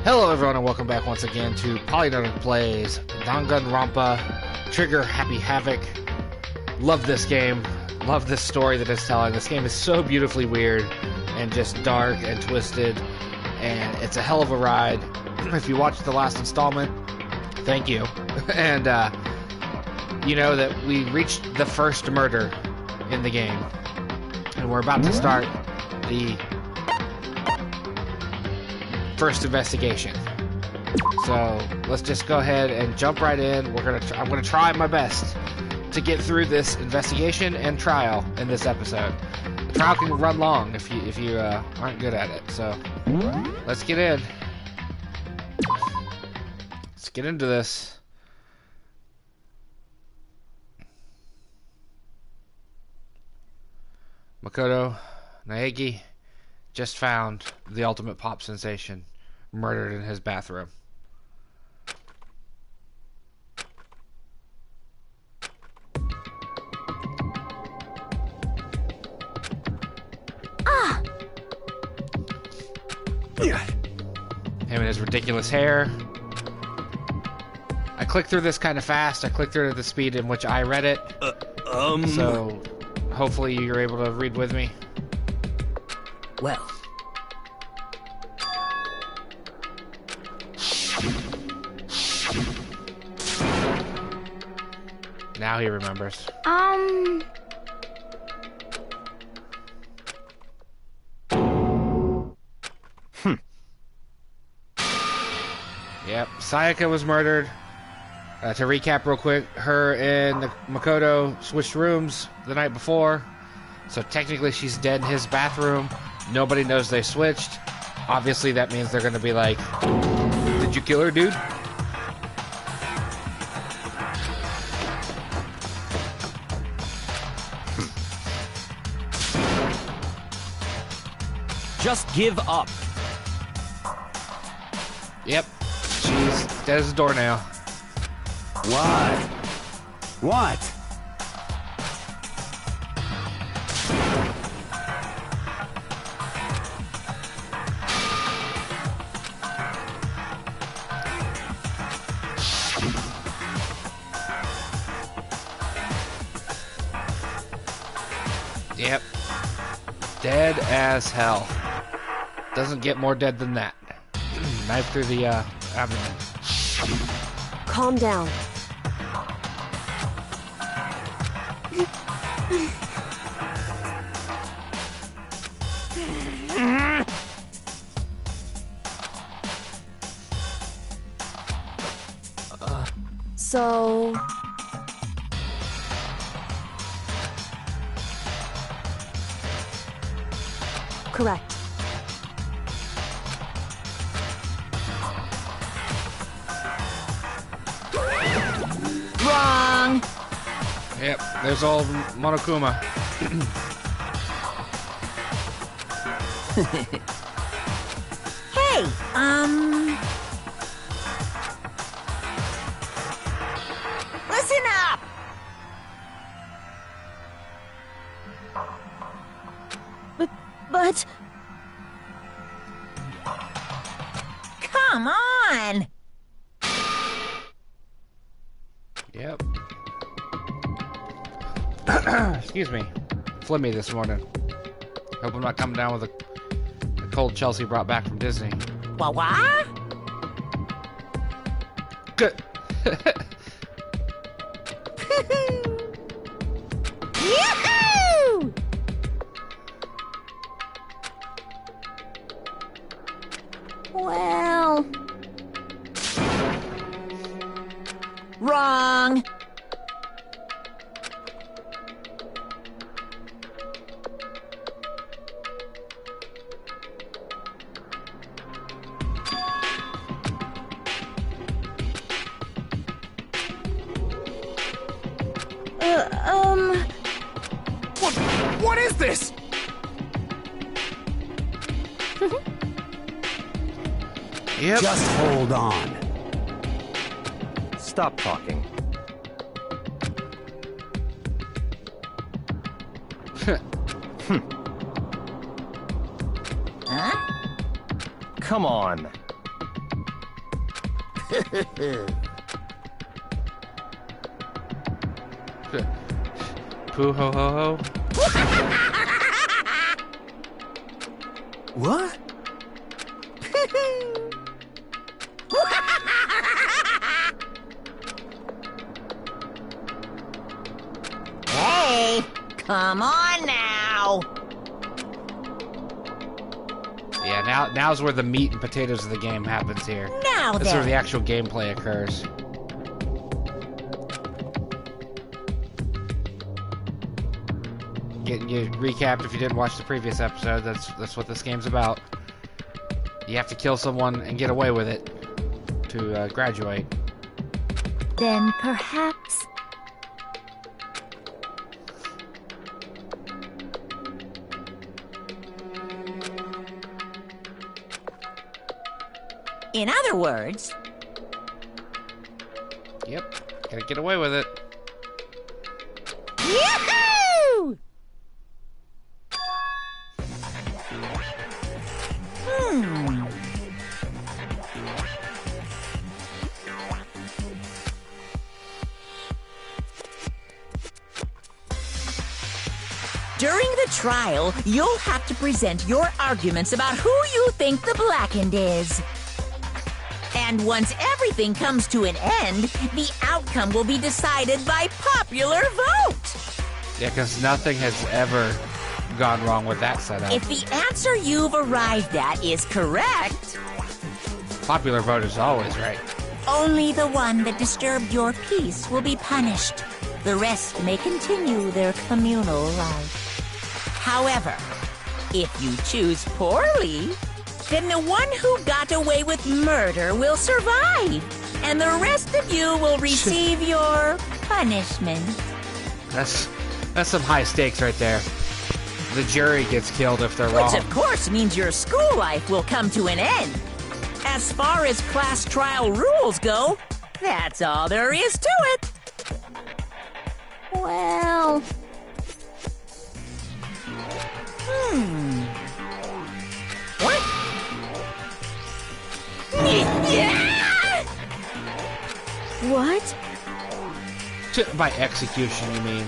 Hello everyone and welcome back once again to PolyNerdic Plays Danganronpa Trigger Happy Havoc. Love this game. Love this story that it's telling. This game is so beautifully weird and just dark and twisted, and it's a hell of a ride. If you watched the last installment, thank you. And you know that we reached the first murder in the game, and we're about to start the first investigation. So let's just go ahead and jump right in. I'm gonna try my best to get through this investigation and trial in this episode. The trial can run long if you aren't good at it. So let's get in. Let's get into this. Makoto Naegi just found the ultimate pop sensation murdered in his bathroom. Him and his ridiculous hair. I clicked through this kind of fast. I clicked through it at the speed in which I read it. So hopefully you're able to read with me. Well. Now he remembers. Yep, Sayaka was murdered. To recap real quick, her and Makoto switched rooms the night before. So technically she's dead in his bathroom. Nobody knows they switched. Obviously that means they're gonna be like, did you kill her, dude? Just give up. Yep, she's dead as a doornail. What? What? Yep, dead as hell. Doesn't get more dead than that. Knife through the abdomen. Calm down. So... Correct. Wrong. Yep, there's old Monokuma. Hey, listen up. But... Come on. Yep. Excuse me. Flimmy this morning. Hope I'm not coming down with a cold Chelsea brought back from Disney. What? Good. Yoo-hoo! Well... Wrong. What is this? Yep. Just hold on. Stop talking. Huh? Come on. Poo ho ho ho. What? Hey, come on now. Yeah, now's where the meat and potatoes of the game happens here. Now This is where then. the actual gameplay occurs. Getting you recapped if you didn't watch the previous episode. That's what this game's about. You have to kill someone and get away with it to graduate. Then perhaps... In other words, Yep, gotta get away with it. Yahoo! During the trial, you'll have to present your arguments about who you think the Blackened is. And once everything comes to an end, the outcome will be decided by popular vote. Yeah, because nothing has ever gone wrong with that setup. If the answer you've arrived at is correct, Popular vote is always right. only the one that disturbed your peace will be punished. The rest may continue their communal life. However, if you choose poorly, then the one who got away with murder will survive, and the rest of you will receive your punishment. That's some high stakes right there. The jury gets killed if they're Which, wrong. of course, means your school life will come to an end. As far as class trial rules go, that's all there is to it. Well... What? Yeah! What? By execution, you mean?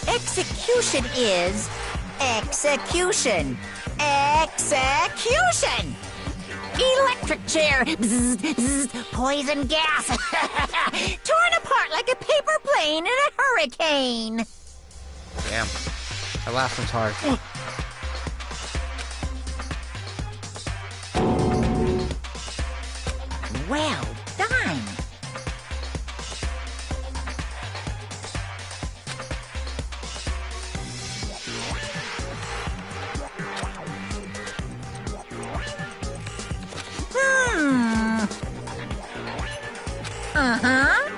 Execution is execution. Execution! Electric chair. Bzz, bzz, poison gas. Torn apart like a paper plane in a hurricane. Damn. That last one's hard. Well done. Uh-huh.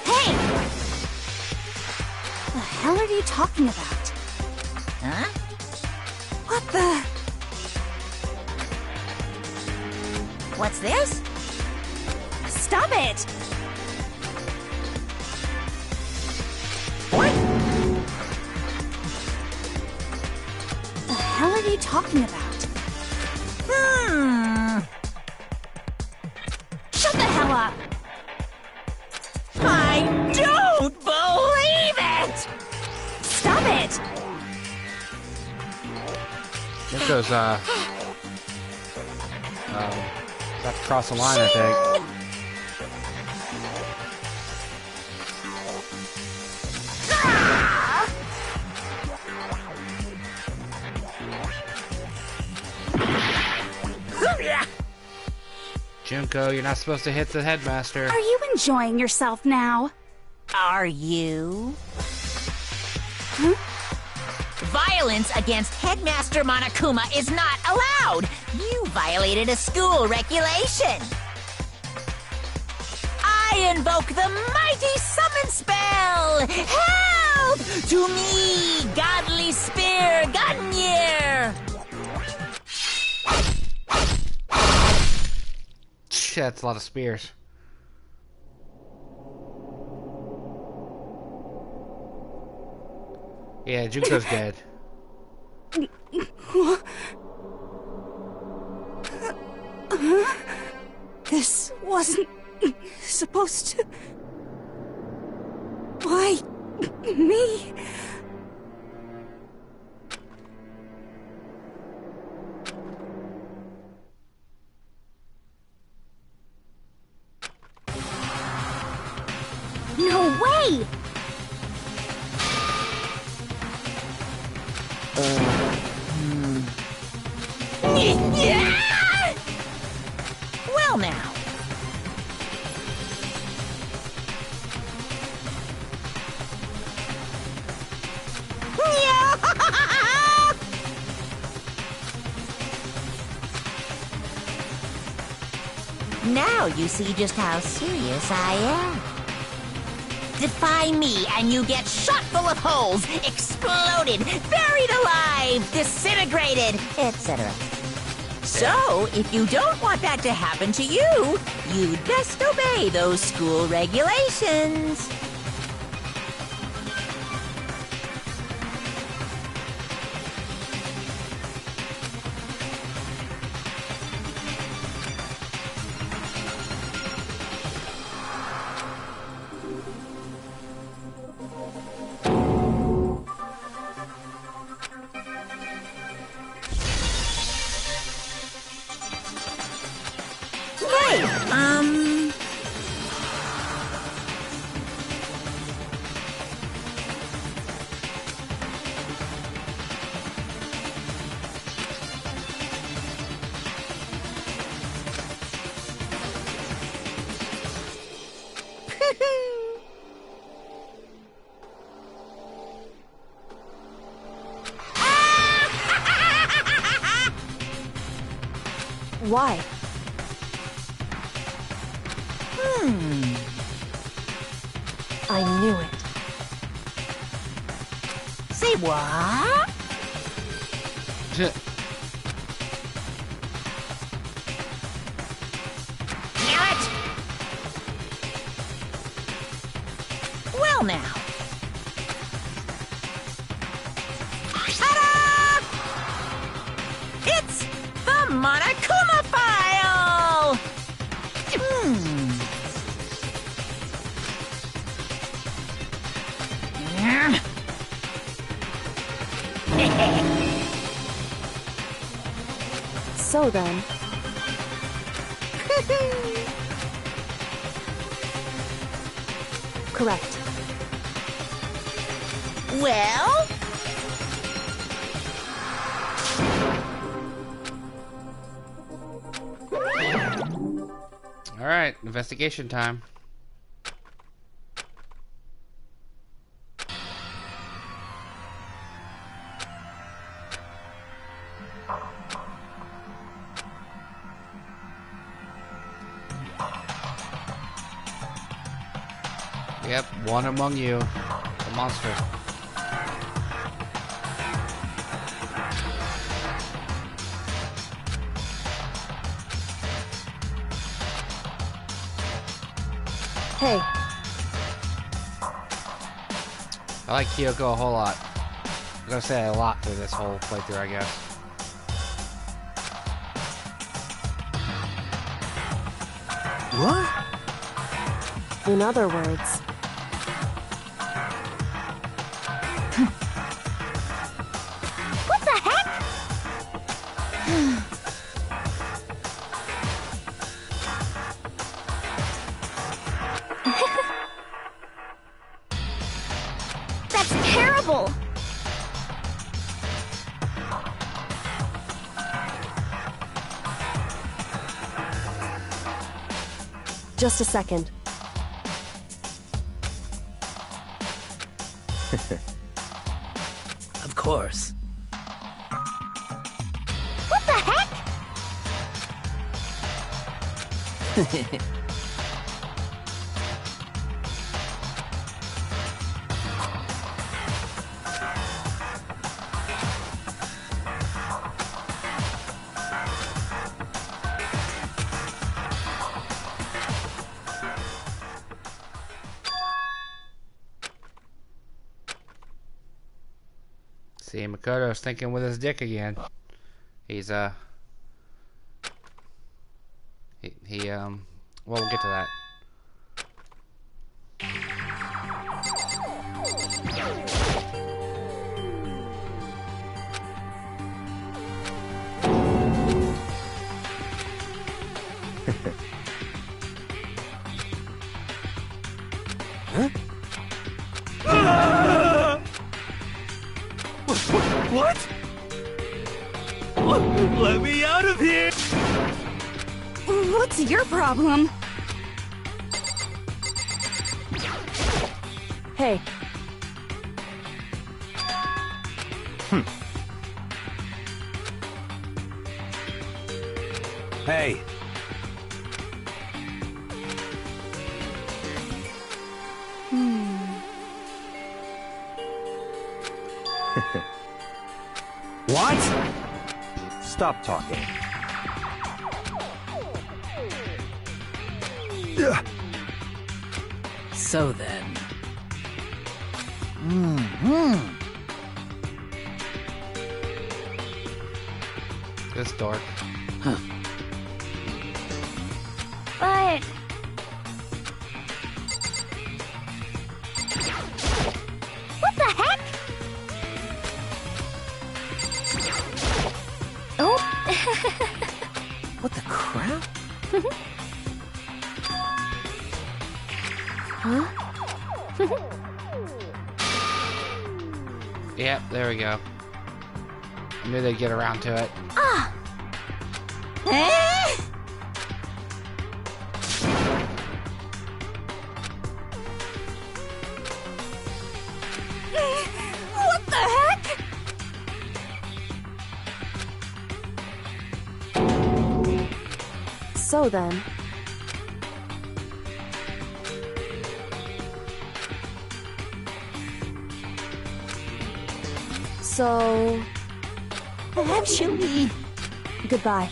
Hey! The hell are you talking about? Huh? What the... What's this? Stop it! What? The hell are you talking about? Shut the hell up! I don't believe it! Stop it! Junko's, about to cross the line, I think. Junko, you're not supposed to hit the headmaster. Are you enjoying yourself now? Are you? Huh? Violence against Headmaster Monokuma is not allowed. You violated a school regulation. I invoke the mighty summon spell. Help! To me, godly spear, Gunyear. Shit, that's a lot of spears. Yeah, Junko's dead. This wasn't supposed to... Why me? No way! Well now. Now you see just how serious I am. Defy me and you get shot full of holes, exploded, buried alive, disintegrated, etc. So, if you don't want that to happen to you, you'd best obey those school regulations. Why? I knew it. Say what? Knew it! Well now. Ta-da! It's the Monokuma file! So then... Correct. Well? All right, investigation time. Yep, one among you, the monster. Hey, I like Kyoko a whole lot. I'm gonna say a lot through this whole playthrough, I guess. What? in other words... What the heck? That's terrible! Just a second. Of course. What the heck? See, Makoto's thinking with his dick again. He's, well, we'll get to that. Huh? What? Let me out of here! What's your problem? Hey. Hey. What? Stop talking. So then. This dork. But... What the heck? Oh. What the crap? Huh? Yep, there we go. I knew they'd get around to it. What the heck? So then. So... Actually... Goodbye.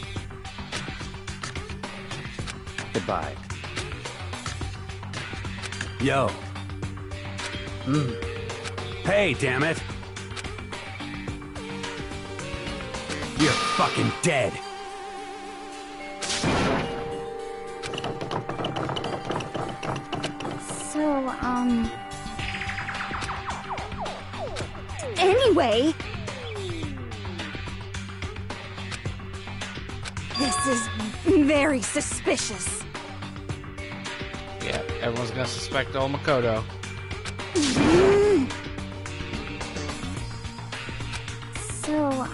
Goodbye. Yo. Hey, damn it. You're fucking dead. So, Anyway... This is very suspicious. Yeah, everyone's gonna suspect old Makoto. So,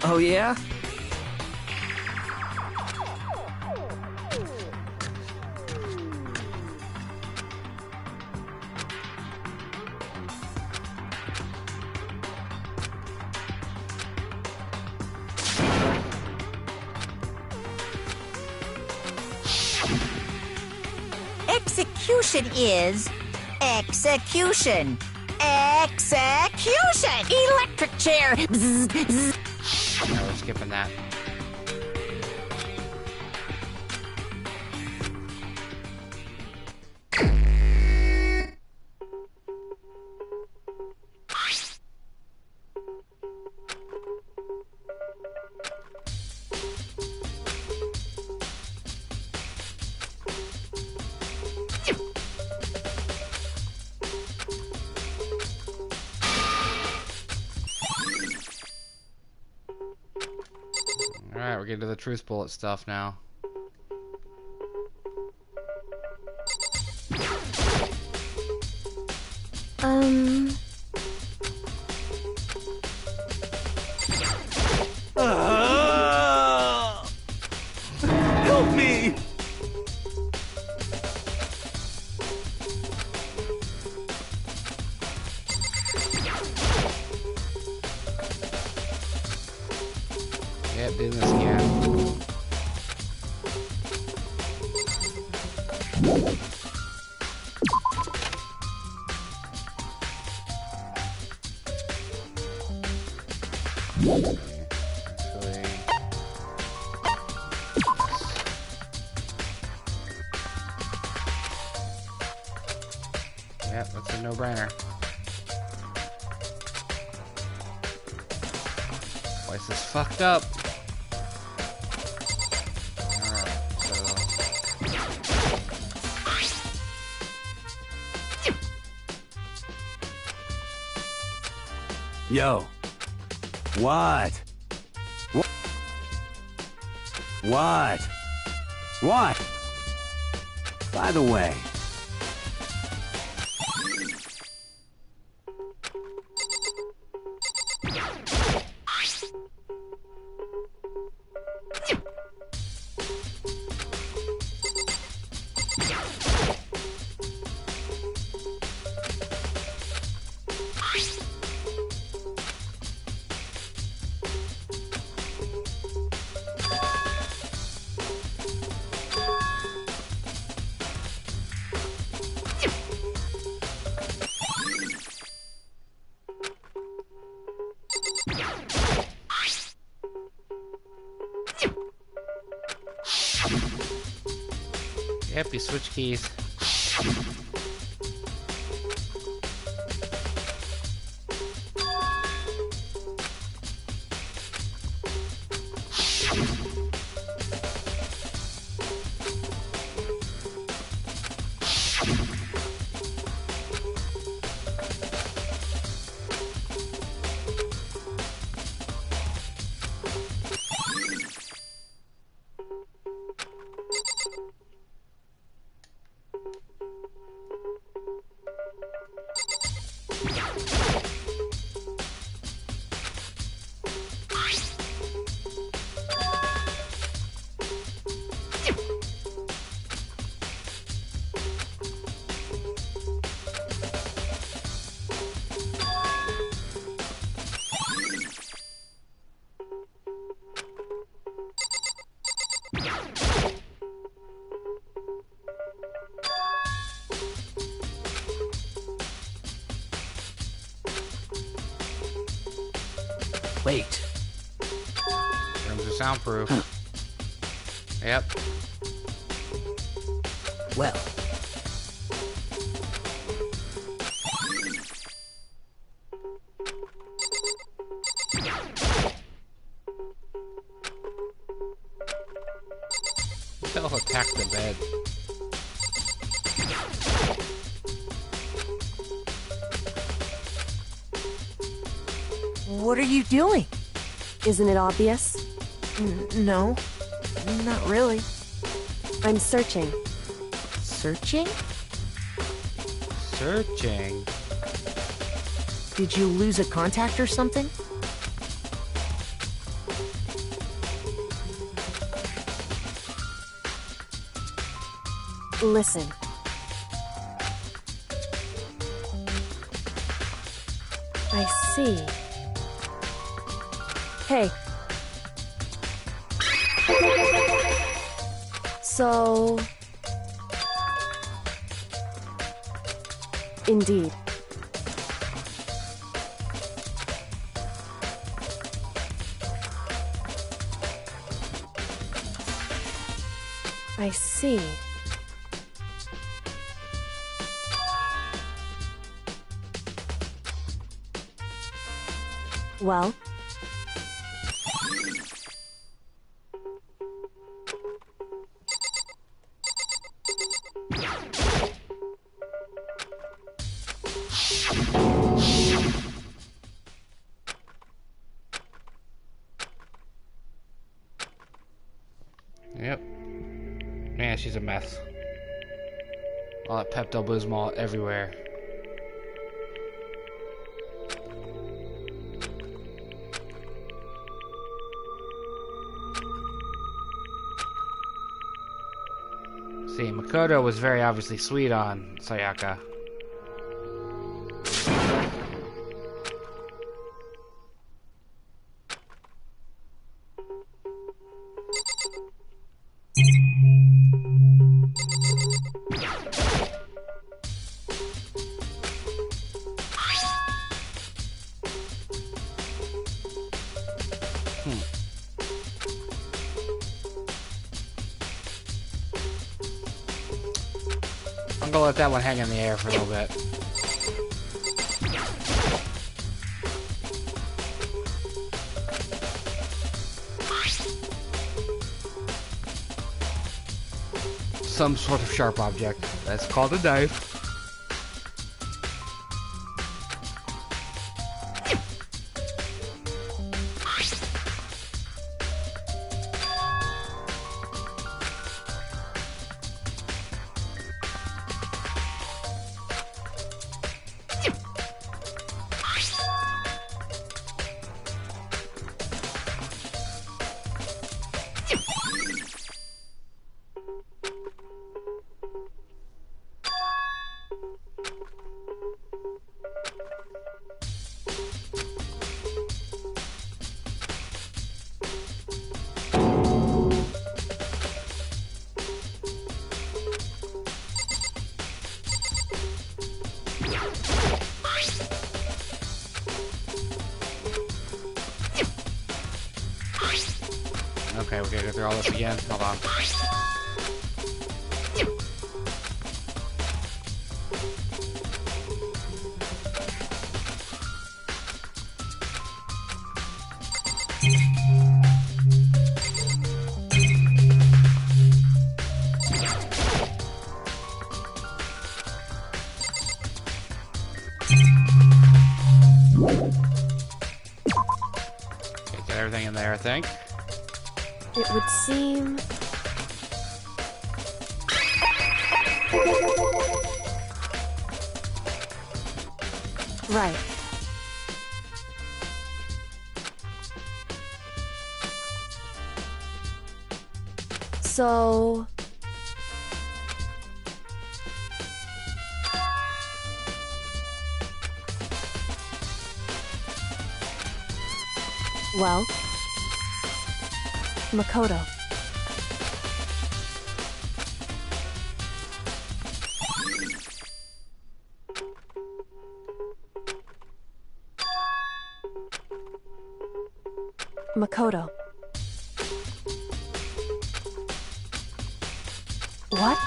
Oh yeah? Execution is execution. Execution! Electric chair! Bzz, bzz. No, we're skipping that. Alright, we're getting to the truth bullet stuff now. Help me! Yep, doing this again. a no-brainer. Why is this fucked up? Alright, so... Yo. What? What? What? What? By the way. Yep, you switch keys. Wait. Rooms are soundproof. Yep. Well. They'll attack the bed. What are you doing? Isn't it obvious? No. Not really. I'm searching. Searching? Searching. Did you lose a contact or something? Listen. I see. Hey. So... Indeed. I see. Well? Yep. Man, she's a mess. All that Pepto-Bismol everywhere. See, Makoto was very obviously sweet on Sayaka. I'm gonna let that one hang in the air for a little bit. some sort of sharp object. That's called a knife. Okay, we gotta go through all this again. Hold on. Okay, get everything in there, I think. It would seem... Right. So... Well... Makoto. Makoto. What?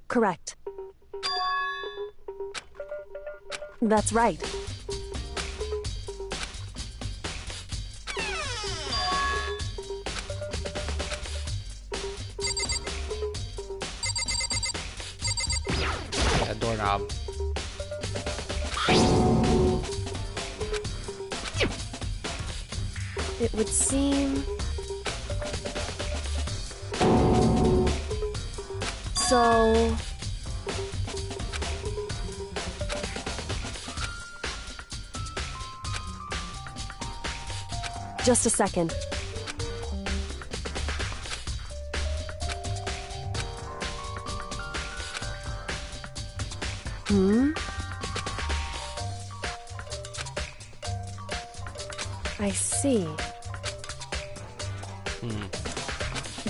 Correct. That's right. That doorknob. It would seem... So... Just a second. I see.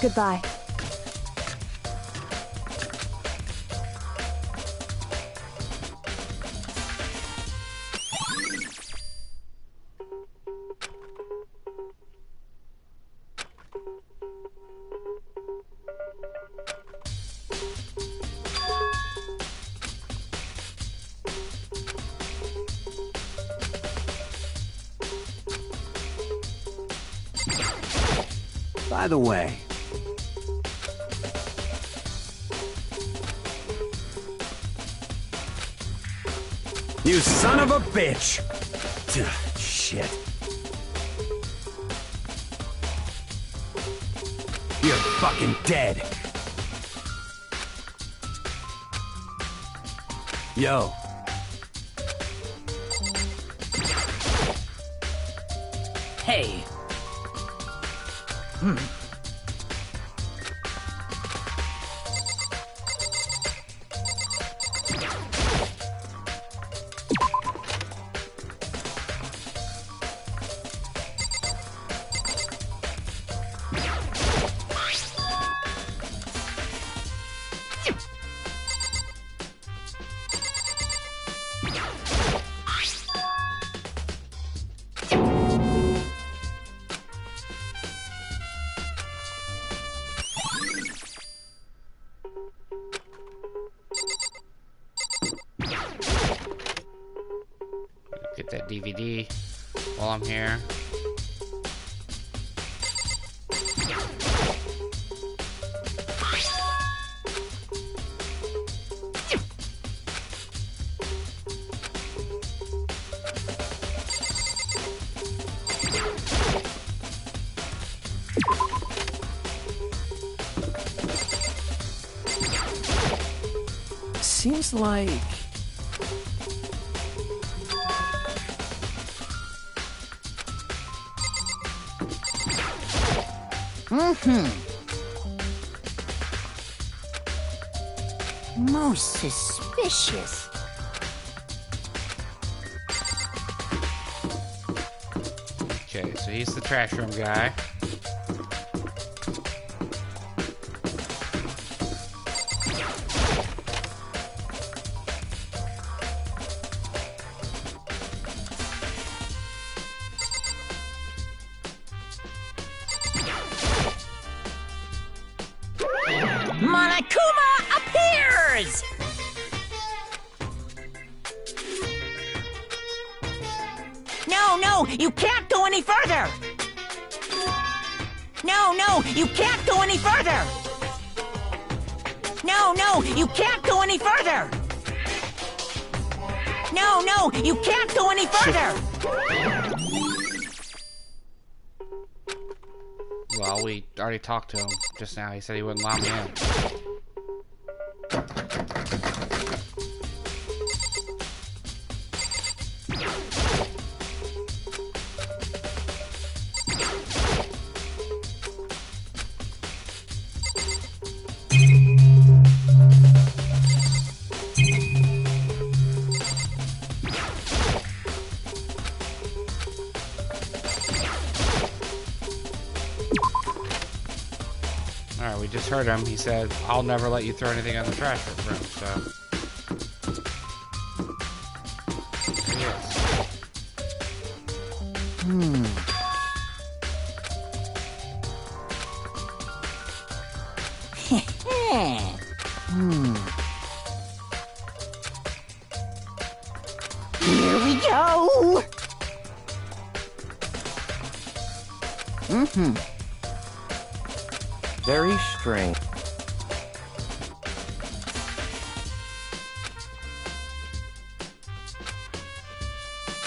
Goodbye. By the way, you son of a bitch! Shit. You're fucking dead. Yo. Hey. Get DVD while I'm here. Seems like... Most suspicious. Okay, so he's the trash room guy. Monokuma appears! No, you can't go any further! No, you can't go any further! No, you can't go any further! No, you can't go any further! Well, we already talked to him just now. He said he wouldn't allow me in. Alright, we just heard him. He said, I'll never let you throw anything in the trash room, so... There he is. Here we go! Very strange.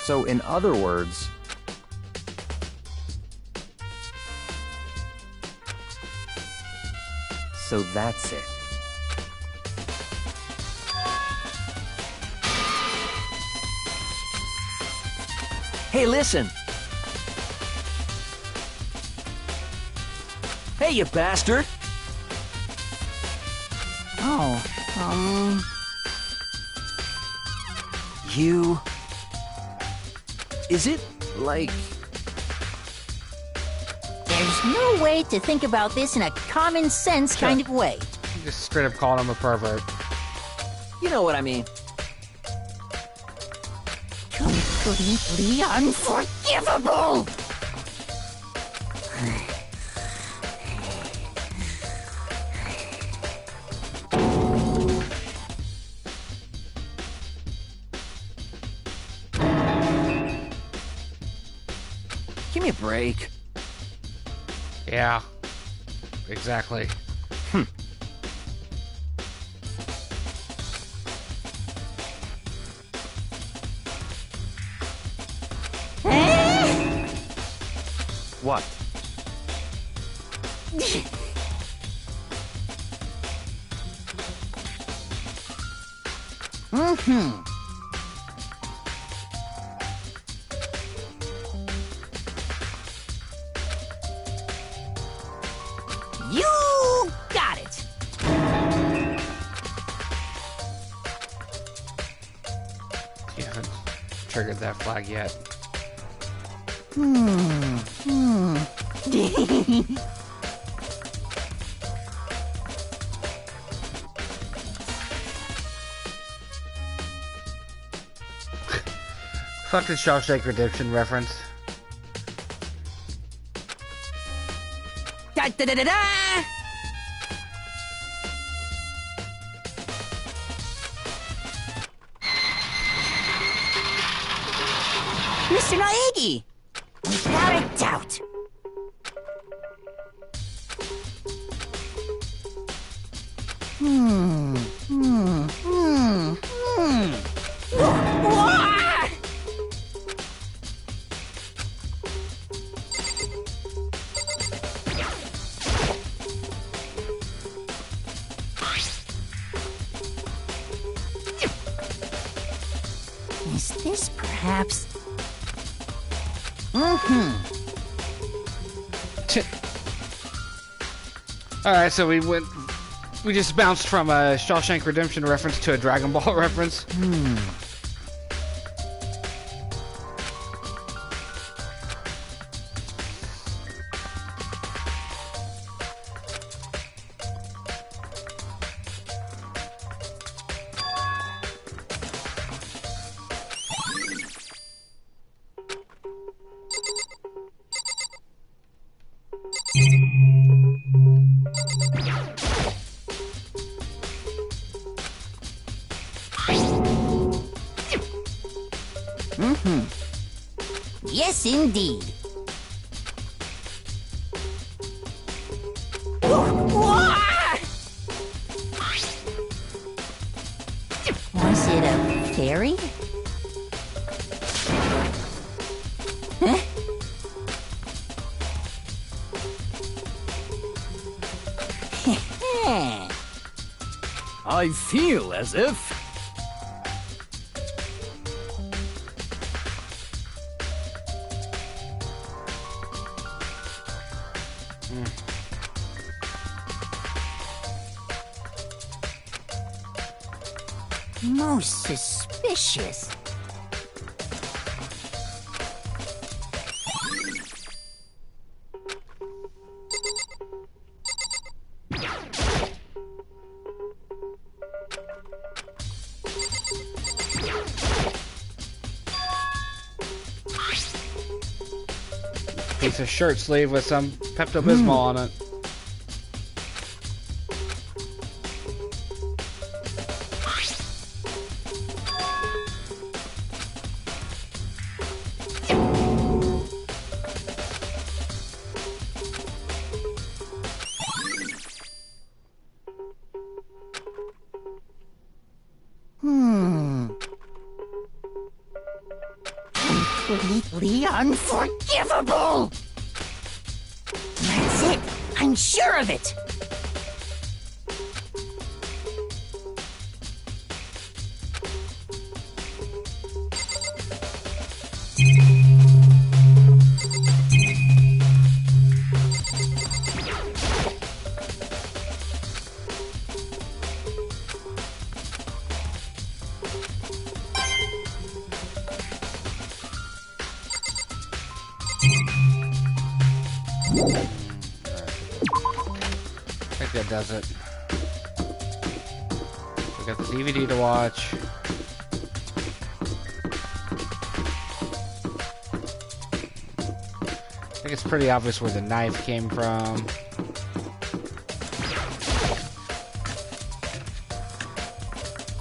So, in other words... So that's it. Hey, listen! Hey, you bastard! You... Is it, like... There's no way to think about this in a common sense kind of way. He just straight up called him a pervert. You know what I mean. Completely unforgivable! Give me a break. Yeah. Exactly. What? You got it! You haven't triggered that flag yet. Fucking Shawshank Redemption reference. Da da da da da! Mr. Naegi! Without a doubt. Is this perhaps... Alright, so we just bounced from a Shawshank Redemption reference to a Dragon Ball reference. Yes, indeed. Was it a fairy? Huh? I feel as if... Most suspicious. Piece of shirt sleeve with some Pepto-Bismol on it. Completely unforgivable! That's it! I'm sure of it! I think that does it. We got the DVD to watch. I think it's pretty obvious where the knife came from.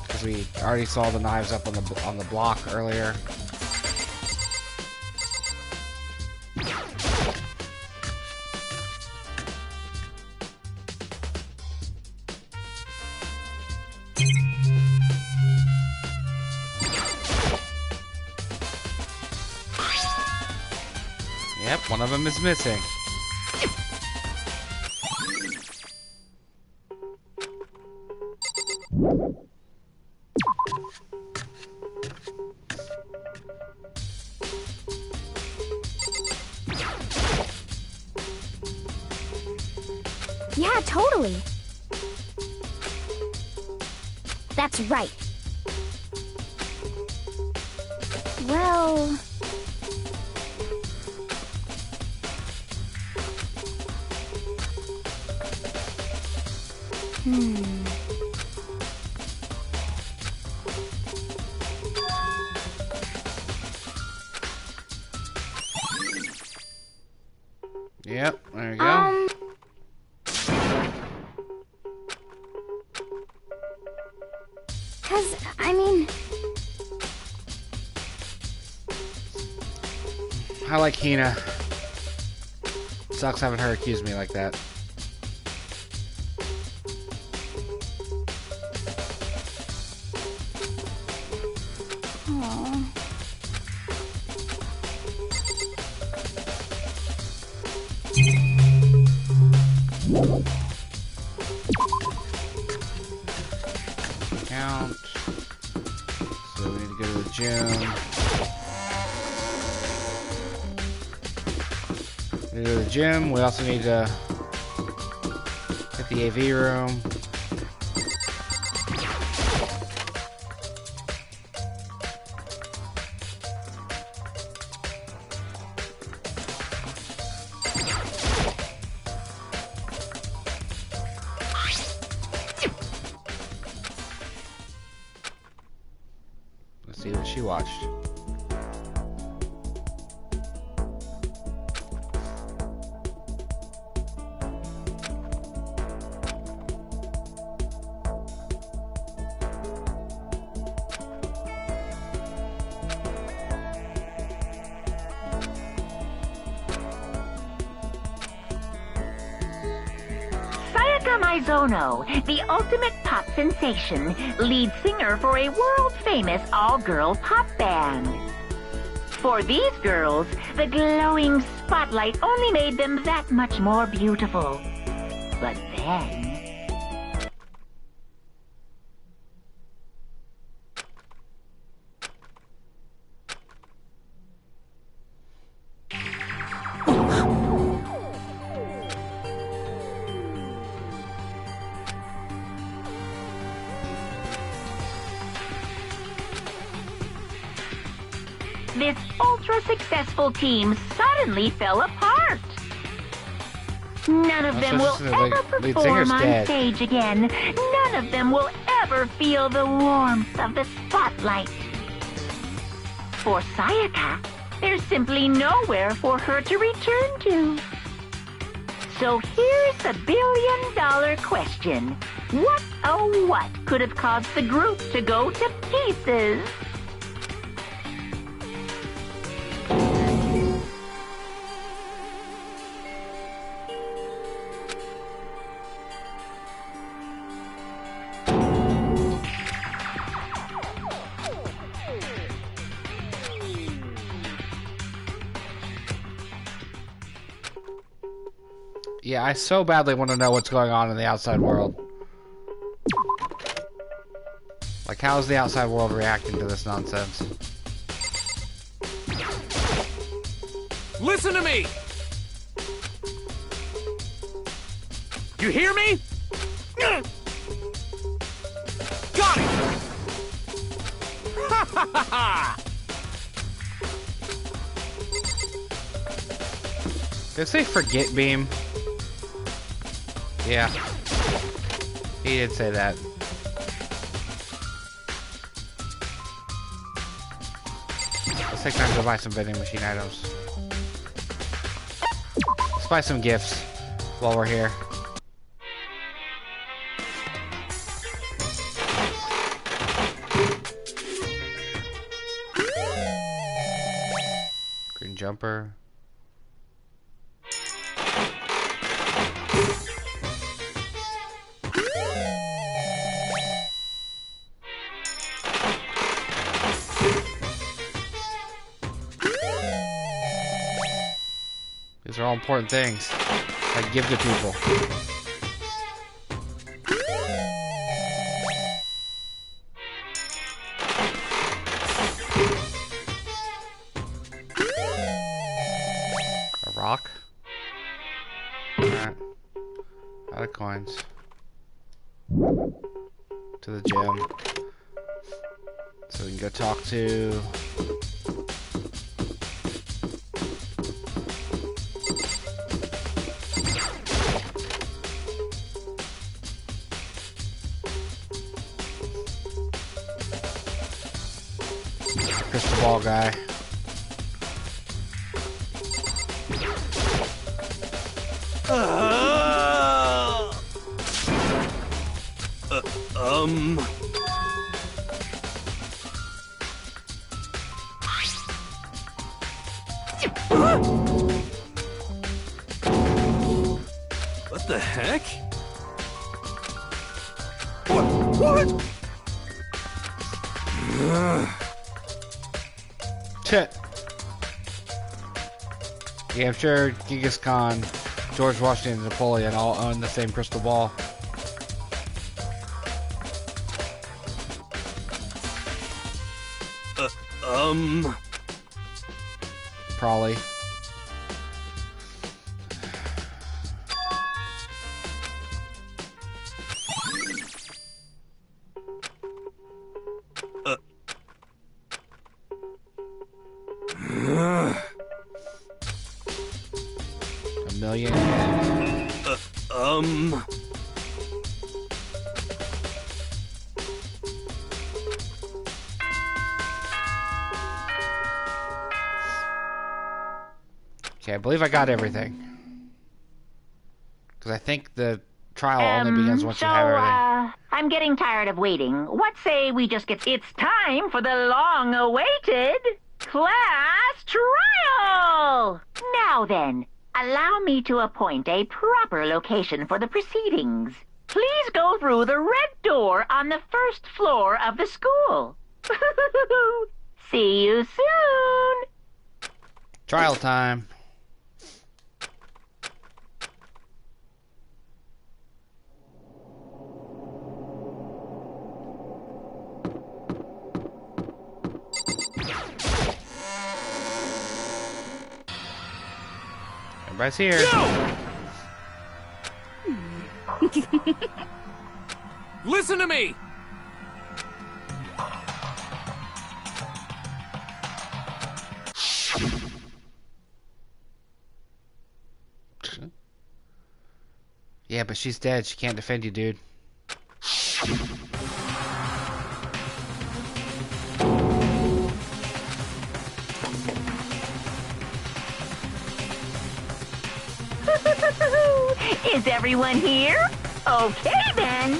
Because we already saw the knives up on the block earlier. Yep, one of them is missing. Yeah, totally. That's right. Well... Yep, there you go. 'Cause, I mean... I like Hina. Sucks having her accuse me like that. Aww. Count. So we need to go to the gym. We need to go to the gym. We also need to hit the AV room. Let's see what she watched. Sayaka Mizono, the ultimate pop sensation, lead singer for a world-famous all-girl pop band. For these girls, the glowing spotlight only made them that much more beautiful. But then... this ultra-successful team suddenly fell apart. None of them will ever perform on stage again. None of them will ever feel the warmth of the spotlight. For Sayaka, there's simply nowhere for her to return to. So here's the billion-dollar question. What, oh what, could have caused the group to go to pieces? Yeah, I so badly want to know what's going on in the outside world. Like, how is the outside world reacting to this nonsense? Listen to me! You hear me? Got it! Ha ha ha ha! Did it say forget beam? Yeah. He did say that. Let's take time to buy some vending machine items. Let's buy some gifts while we're here. Green jumper. These are all important things I give to people. A rock? Alright. Out of coins. To the gym. So we can go talk to... crystal ball guy. What the heck? What? Shit. Yeah, I'm sure Genghis Khan, George Washington, and Napoleon all own the same crystal ball. Probably. A million. Okay, I believe I got everything. Because I think the trial only begins once you have everything. I'm getting tired of waiting. What say we just get... It's time for the long-awaited class trial! Now then, allow me to appoint a proper location for the proceedings. Please go through the red door on the first floor of the school. See you soon! Trial time. Everybody's here. Listen to me! Yeah, but she's dead. She can't defend you, dude. Is everyone here? Okay, then.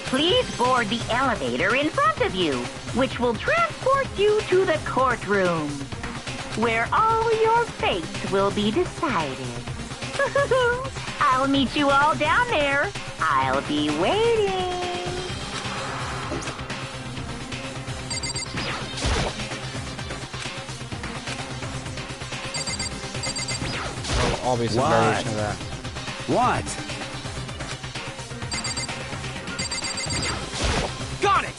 Please board the elevator in front of you, which will transport you to the courtroom, where all your fates will be decided. I'll meet you all down there. I'll be waiting. I'll be some variation of that. What? Got it!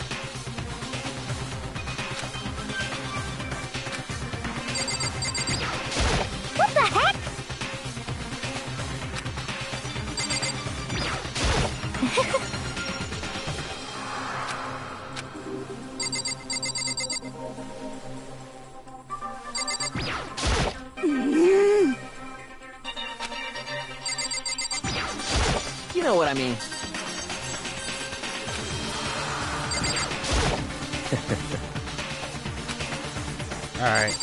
What the heck? You know what I mean. Alright.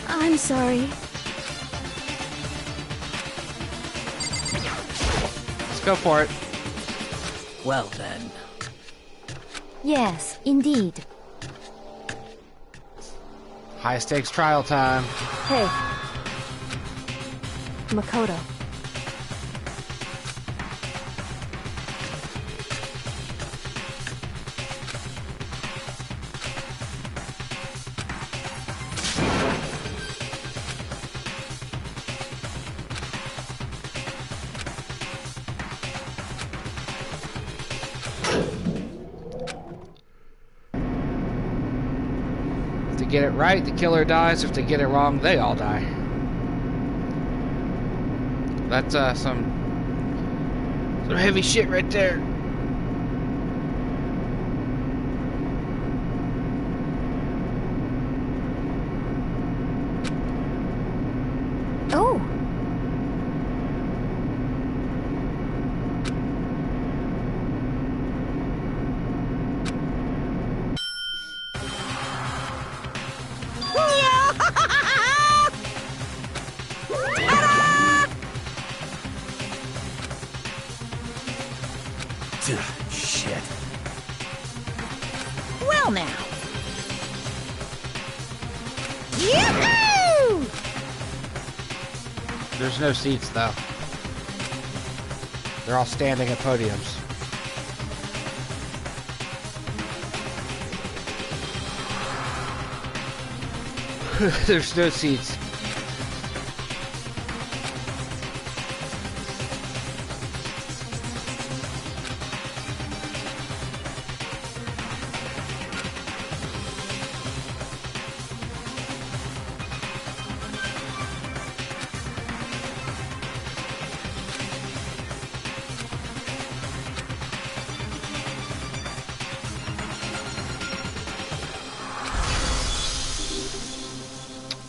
I'm sorry. Let's go for it. Well then. Yes, indeed. High stakes trial time. Hey. Makoto. If they get it right, the killer dies. If they get it wrong, they all die. That's some heavy shit right there. Oh, Shit. Well, now. yoo-hoo! There's no seats, though. They're all standing at podiums. There's no seats.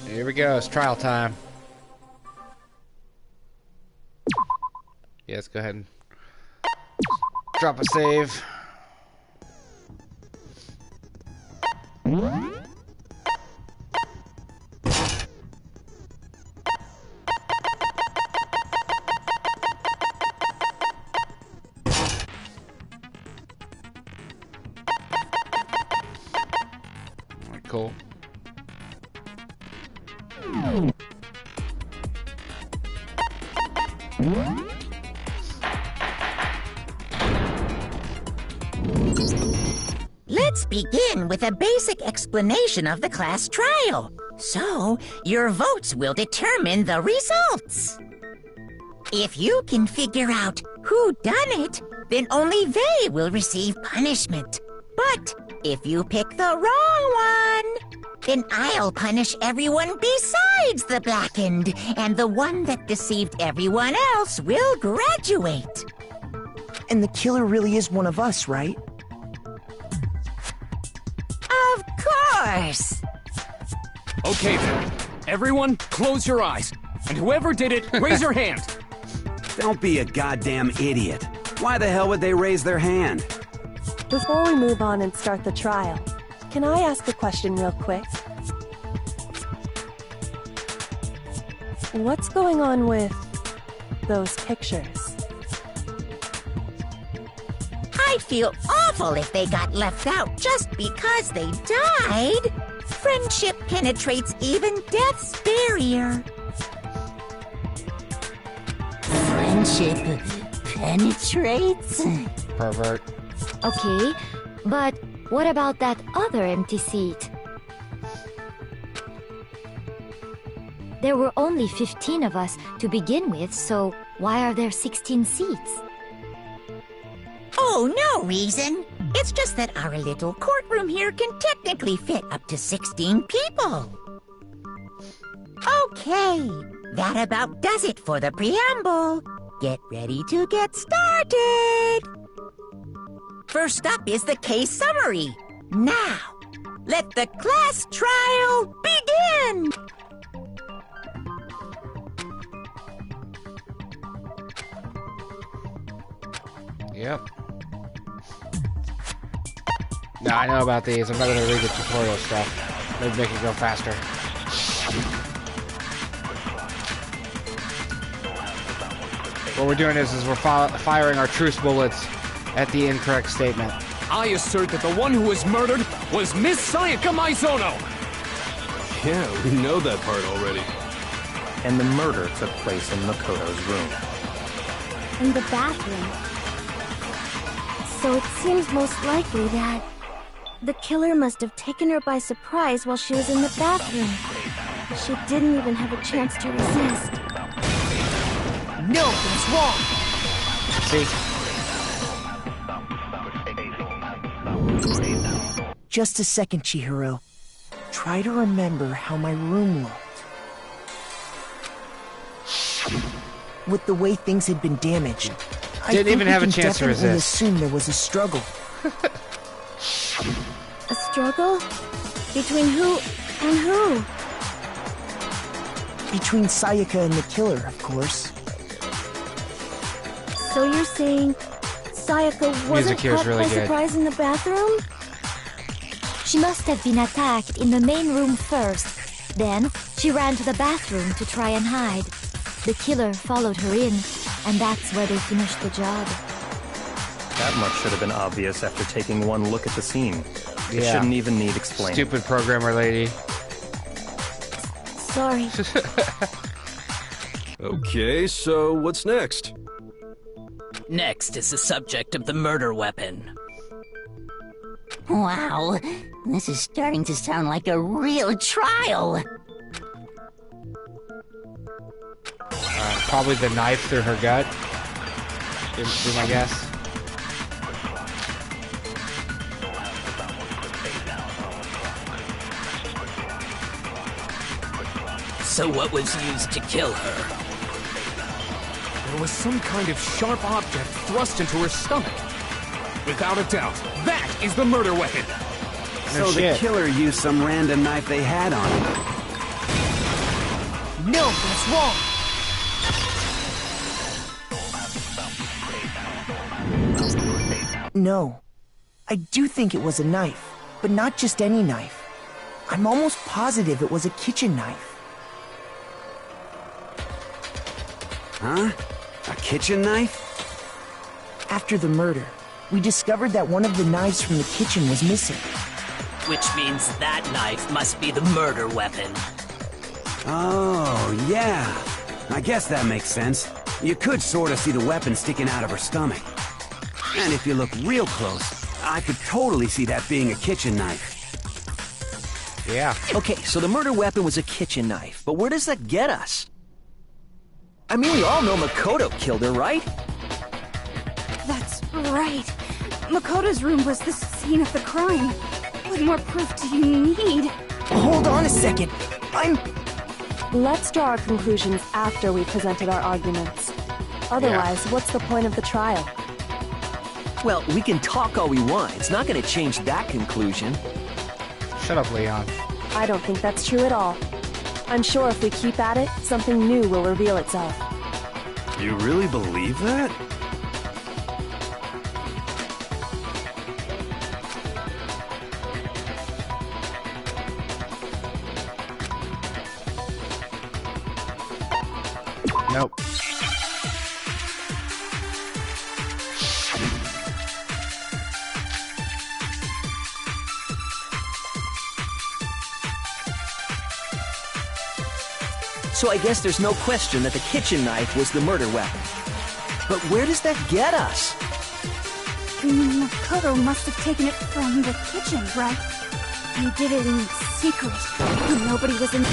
Here we go, it's trial time. Yeah, let's go ahead and drop a save. Alright, cool. Let's begin with a basic explanation of the class trial. So, your votes will determine the results. If you can figure out who done it, then only they will receive punishment. But if you pick the wrong one, then I'll punish everyone besides the blackened, and the one that deceived everyone else will graduate. And the killer really is one of us, right? Of course! Okay then. Everyone, close your eyes. And whoever did it, raise your hand. Don't be a goddamn idiot. Why the hell would they raise their hand? Before we move on and start the trial, can I ask a question real quick? What's going on with those pictures? I'd feel awful if they got left out just because they died. Friendship penetrates even death's barrier. Friendship penetrates? Pervert. Okay, but what about that other empty seat? There were only 15 of us to begin with, so why are there 16 seats? Oh, no reason. It's just that our little courtroom here can technically fit up to 16 people. Okay, that about does it for the preamble. Get ready to get started. First up is the case summary. Now, let the class trial begin! Yep. No, I know about these. I'm not going to read the tutorial stuff. Maybe make it go faster. What we're doing is we're firing our truce bullets at the incorrect statement. I assert that the one who was murdered was Miss Sayaka Maizono. Yeah, we know that part already. And the murder took place in Makoto's room. In the bathroom. So it seems most likely that the killer must have taken her by surprise while she was in the bathroom. She didn't even have a chance to resist. No, that's wrong! See? Just a second, Chihiro. Try to remember how my room looked. With the way things had been damaged, Didn't even have a chance to resist. I assume there was a struggle. A struggle? Between who and who? Between Sayaka and the killer, of course. So you're saying Sayaka wasn't caught really by good. surprise in the bathroom? She must have been attacked in the main room first. Then, she ran to the bathroom to try and hide. The killer followed her in, and that's where they finished the job. That much should have been obvious after taking one look at the scene. It Yeah. shouldn't even need explaining. Stupid programmer lady. Sorry. Okay, so what's next? Next is the subject of the murder weapon. Wow, this is starting to sound like a real trial. Probably the knife through her gut. Be my guess. So what was used to kill her? There was some kind of sharp object thrust into her stomach. Without a doubt, that is the murder weapon. So the killer used some random knife they had on him. No, that's wrong. No. I do think it was a knife, but not just any knife. I'm almost positive it was a kitchen knife. Huh? A kitchen knife? After the murder, we discovered that one of the knives from the kitchen was missing. Which means that knife must be the murder weapon. Oh, yeah. I guess that makes sense. You could sort of see the weapon sticking out of her stomach. And if you look real close, I could totally see that being a kitchen knife. Yeah. Okay, so the murder weapon was a kitchen knife, but where does that get us? I mean, we all know Makoto killed her, right? That's right. Makoto's room was the scene of the crime. What more proof do you need? Hold on a second. Let's draw our conclusions after we've presented our arguments. Otherwise, what's the point of the trial? Well, we can talk all we want. It's not going to change that conclusion. Shut up, Leon. I don't think that's true at all. I'm sure if we keep at it, something new will reveal itself. You really believe that? Nope. So I guess there's no question that the kitchen knife was the murder weapon. But where does that get us? Makoto must have taken it from the kitchen, right? He did it in secret. Nobody was in...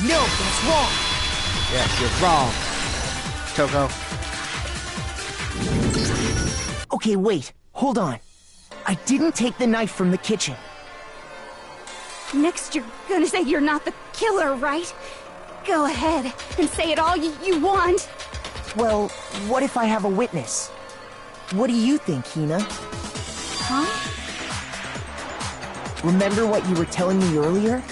No, that's wrong! Yes, you're wrong, Toko. Okay, wait. Hold on. I didn't take the knife from the kitchen. Next, you're gonna say you're not the killer, right? Go ahead and say it all you want. Well, what if I have a witness? What do you think, Hina? Huh? Remember what you were telling me earlier?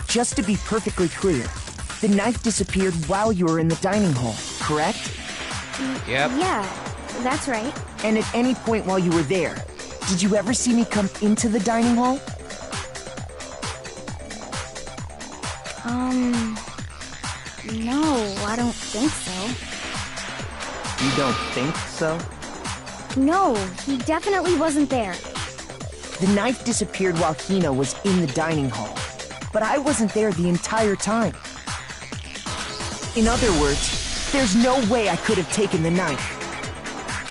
Just to be perfectly clear, the knife disappeared while you were in the dining hall, correct? Yep. Yeah, that's right. And at any point while you were there, did you ever see me come into the dining hall? No, I don't think so. You don't think so? No, he definitely wasn't there. The knife disappeared while Hina was in the dining hall, but I wasn't there the entire time. In other words, there's no way I could have taken the knife.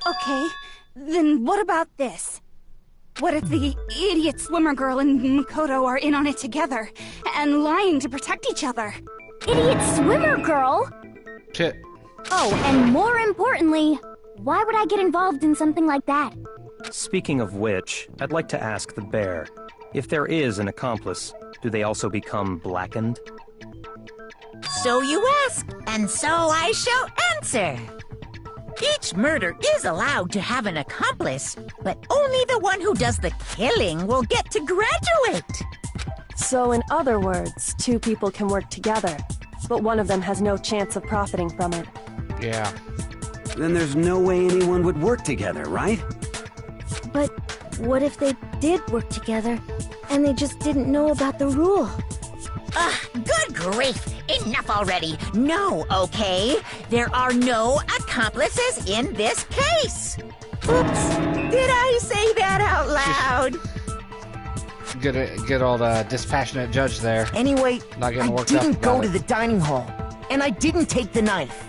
Okay, then what about this? What if the idiot swimmer girl and Makoto are in on it together, and lying to protect each other? Idiot swimmer girl? Shit. Oh, and more importantly, why would I get involved in something like that? Speaking of which, I'd like to ask the bear, if there is an accomplice, do they also become blackened? So you ask, and so I shall answer. Each murder is allowed to have an accomplice, but only the one who does the killing will get to graduate. So in other words, two people can work together, but one of them has no chance of profiting from it. Yeah. Then there's no way anyone would work together, right? But what if they did work together, and they just didn't know about the rule? Good grief! Enough already! No, okay? There are no accomplices! accomplices in this case. Oops, did I say that out loud? Good old dispassionate judge there. Anyway, Not getting I worked up didn't go about to it. the dining hall, and I didn't take the knife.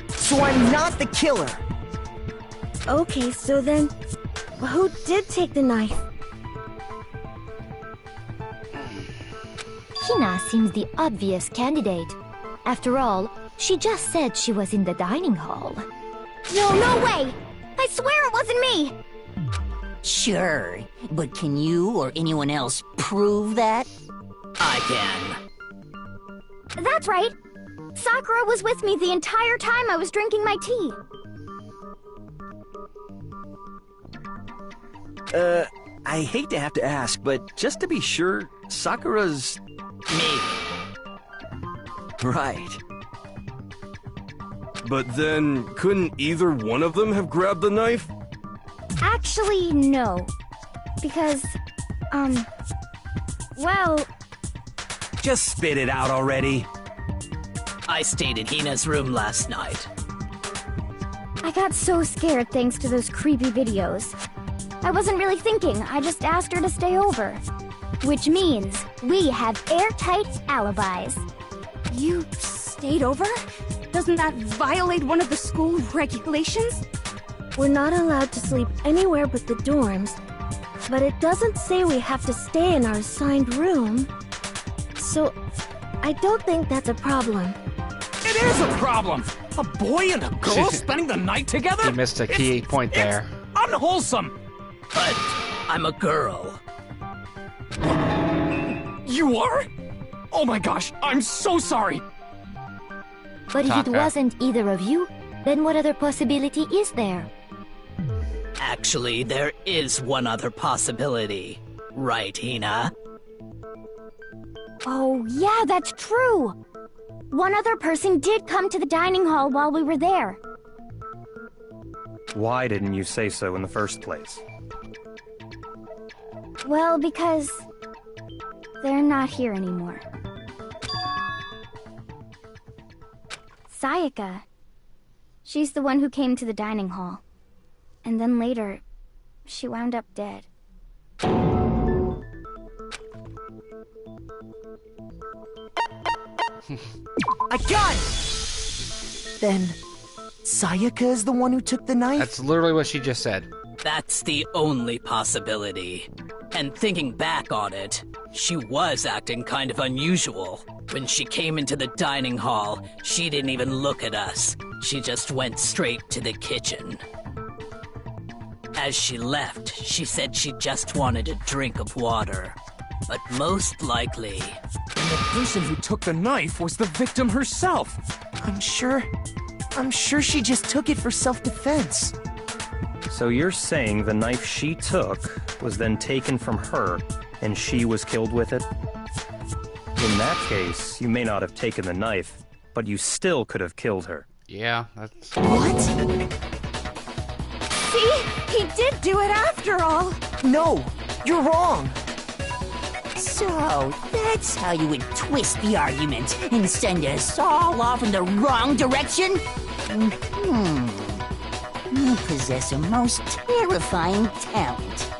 So I'm not the killer. Okay, so then, who did take the knife? Hina seems the obvious candidate. After all, she just said she was in the dining hall. No way! I swear it wasn't me! Sure, but can you or anyone else prove that? I can. That's right! Sakura was with me the entire time I was drinking my tea. I hate to have to ask, but just to be sure, Sakura's... Me. Right. But then, couldn't either one of them have grabbed the knife? Actually, no. Because, well... Just spit it out already. I stayed in Hina's room last night. I got so scared thanks to those creepy videos. I wasn't really thinking, I just asked her to stay over. Which means we have airtight alibis. You stayed over? Doesn't that violate one of the school regulations? We're not allowed to sleep anywhere but the dorms, but it doesn't say we have to stay in our assigned room. So, I don't think that's a problem. It is a problem! A boy and a girl spending the night together? He missed a key point there. It's unwholesome! But I'm a girl. You are? Oh my gosh, I'm so sorry! But if it Taka. wasn't either of you, then what other possibility is there? Actually, there is one other possibility. Right, Hina? Oh, yeah, that's true! One other person did come to the dining hall while we were there. Why didn't you say so in the first place? Well, because... they're not here anymore. Sayaka. She's the one who came to the dining hall. And then later, she wound up dead. I got it! Then, Sayaka is the one who took the knife? That's literally what she just said. That's the only possibility. And thinking back on it, she was acting kind of unusual. When she came into the dining hall, she didn't even look at us. She just went straight to the kitchen. As she left, she said she just wanted a drink of water. But most likely... And the person who took the knife was the victim herself. I'm sure she just took it for self-defense. So you're saying the knife she took was then taken from her, and she was killed with it? In that case, you may not have taken the knife, but you still could have killed her. Yeah, that's... What? See? He did do it after all! No, you're wrong! So, that's how you would twist the argument and send us all off in the wrong direction? You possess a most terrifying talent.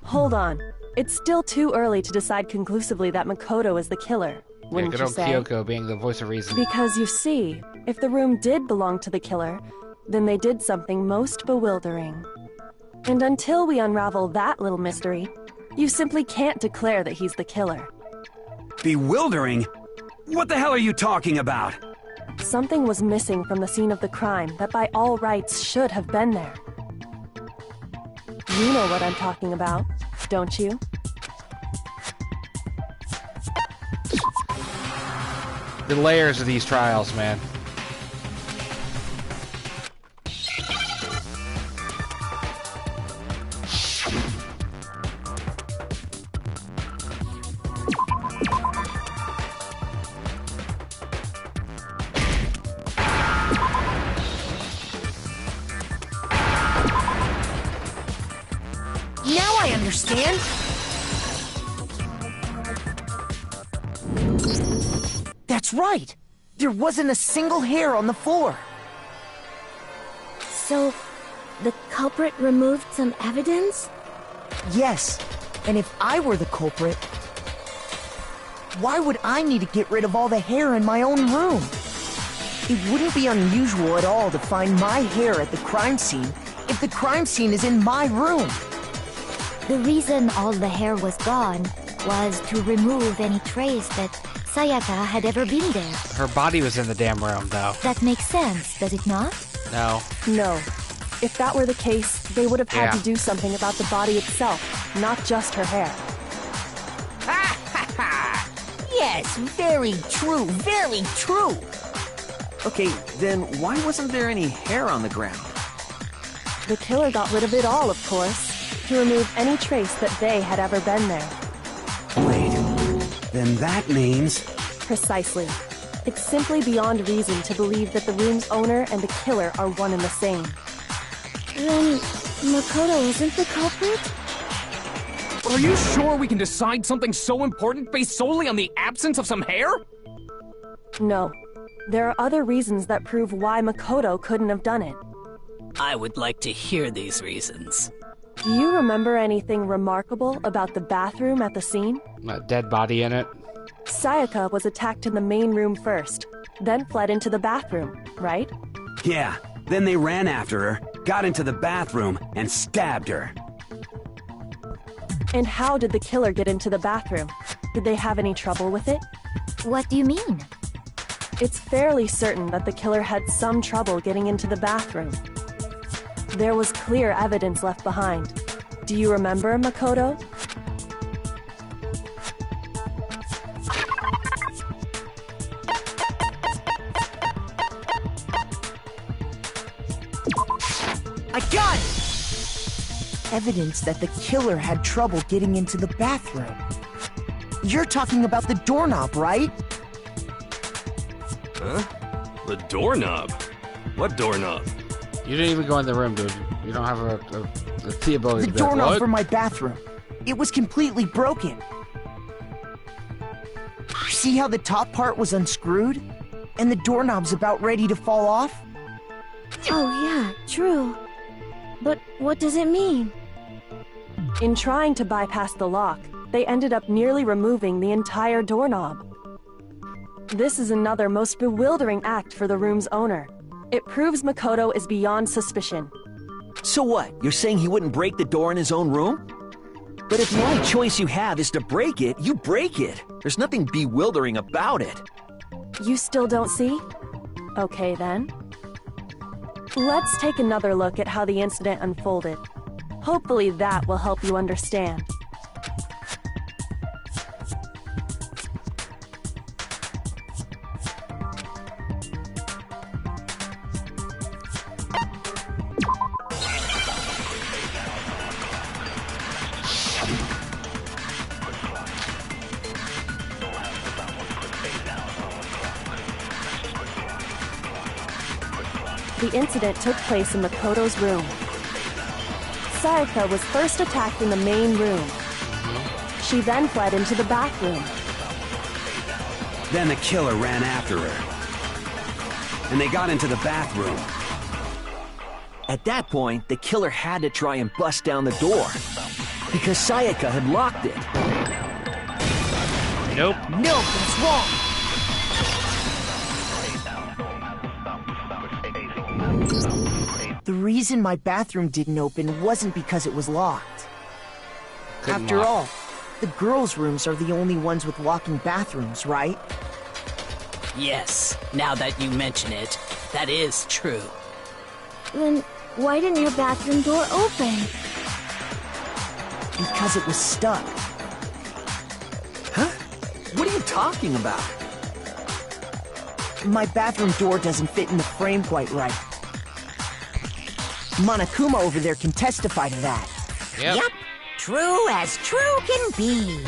Hold on. It's still too early to decide conclusively that Makoto is the killer, wouldn't good you old say? Kyoko being the voice of reason. Because you see, if the room did belong to the killer, then they did something most bewildering. And until we unravel that little mystery, you simply can't declare that he's the killer. Bewildering? What the hell are you talking about? Something was missing from the scene of the crime that by all rights should have been there. You know what I'm talking about, don't you? The layers of these trials, man. Now I understand! That's right! There wasn't a single hair on the floor! So, the culprit removed some evidence? Yes, and if I were the culprit, why would I need to get rid of all the hair in my own room? It wouldn't be unusual at all to find my hair at the crime scene if the crime scene is in my room. The reason all the hair was gone was to remove any trace that Sayaka had ever been there. Her body was in the damn room, though. That makes sense, does it not? No. No. If that were the case, they would have had Yeah. to do something about the body itself, not just her hair. Yes, very true, very true! Okay, then why wasn't there any hair on the ground? The killer got rid of it all, of course, to remove any trace that they had ever been there. Wait, then that means... Precisely. It's simply beyond reason to believe that the room's owner and the killer are one and the same. Then, Makoto isn't the culprit? Are you sure we can decide something so important based solely on the absence of some hair? No. There are other reasons that prove why Makoto couldn't have done it. I would like to hear these reasons. Do you remember anything remarkable about the bathroom at the scene? A dead body in it. Sayaka was attacked in the main room first, then fled into the bathroom, right? Yeah, then they ran after her, got into the bathroom, and stabbed her. And how did the killer get into the bathroom? Did they have any trouble with it? What do you mean? It's fairly certain that the killer had some trouble getting into the bathroom. There was clear evidence left behind. Do you remember, Makoto? I got it! Evidence that the killer had trouble getting into the bathroom. You're talking about the doorknob, right? Huh? The doorknob? What doorknob? You didn't even go in the room, dude. You don't have the ability The to be like, doorknob "What?" for my bathroom. It was completely broken. See how the top part was unscrewed? And the doorknob's about ready to fall off? Oh yeah, true. But what does it mean? In trying to bypass the lock, they ended up nearly removing the entire doorknob. This is another most bewildering act for the room's owner. It proves Makoto is beyond suspicion. So what? You're saying he wouldn't break the door in his own room? But if the only choice you have is to break it, you break it. There's nothing bewildering about it. You still don't see? Okay then. Let's take another look at how the incident unfolded. Hopefully that will help you understand. The incident took place in Makoto's room. Sayaka was first attacked in the main room. She then fled into the bathroom. Then the killer ran after her. And they got into the bathroom. At that point, the killer had to try and bust down the door. Because Sayaka had locked it. Nope. No, that's wrong! The reason my bathroom didn't open wasn't because it was locked. Couldn't After lock. all, the girls' rooms are the only ones with locking bathrooms, right? Yes, now that you mention it, that is true. Then why didn't your bathroom door open? Because it was stuck. Huh? What are you talking about? My bathroom door doesn't fit in the frame quite right. Monokuma over there can testify to that. Yep. True as true can be.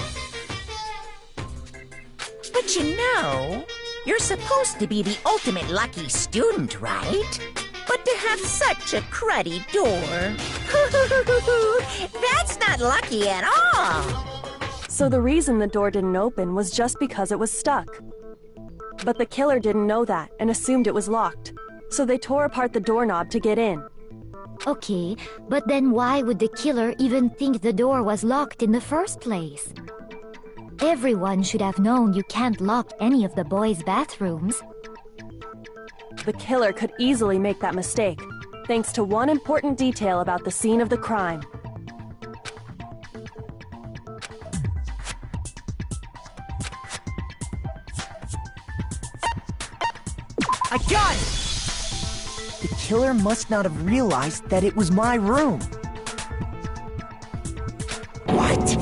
But you know, you're supposed to be the ultimate lucky student, right? But to have such a cruddy door, that's not lucky at all. So the reason the door didn't open was just because it was stuck. But the killer didn't know that and assumed it was locked. So they tore apart the doorknob to get in. Okay, but then why would the killer even think the door was locked in the first place? Everyone should have known you can't lock any of the boys' bathrooms. The killer could easily make that mistake, thanks to one important detail about the scene of the crime. I got it! The killer must not have realized that it was my room. What?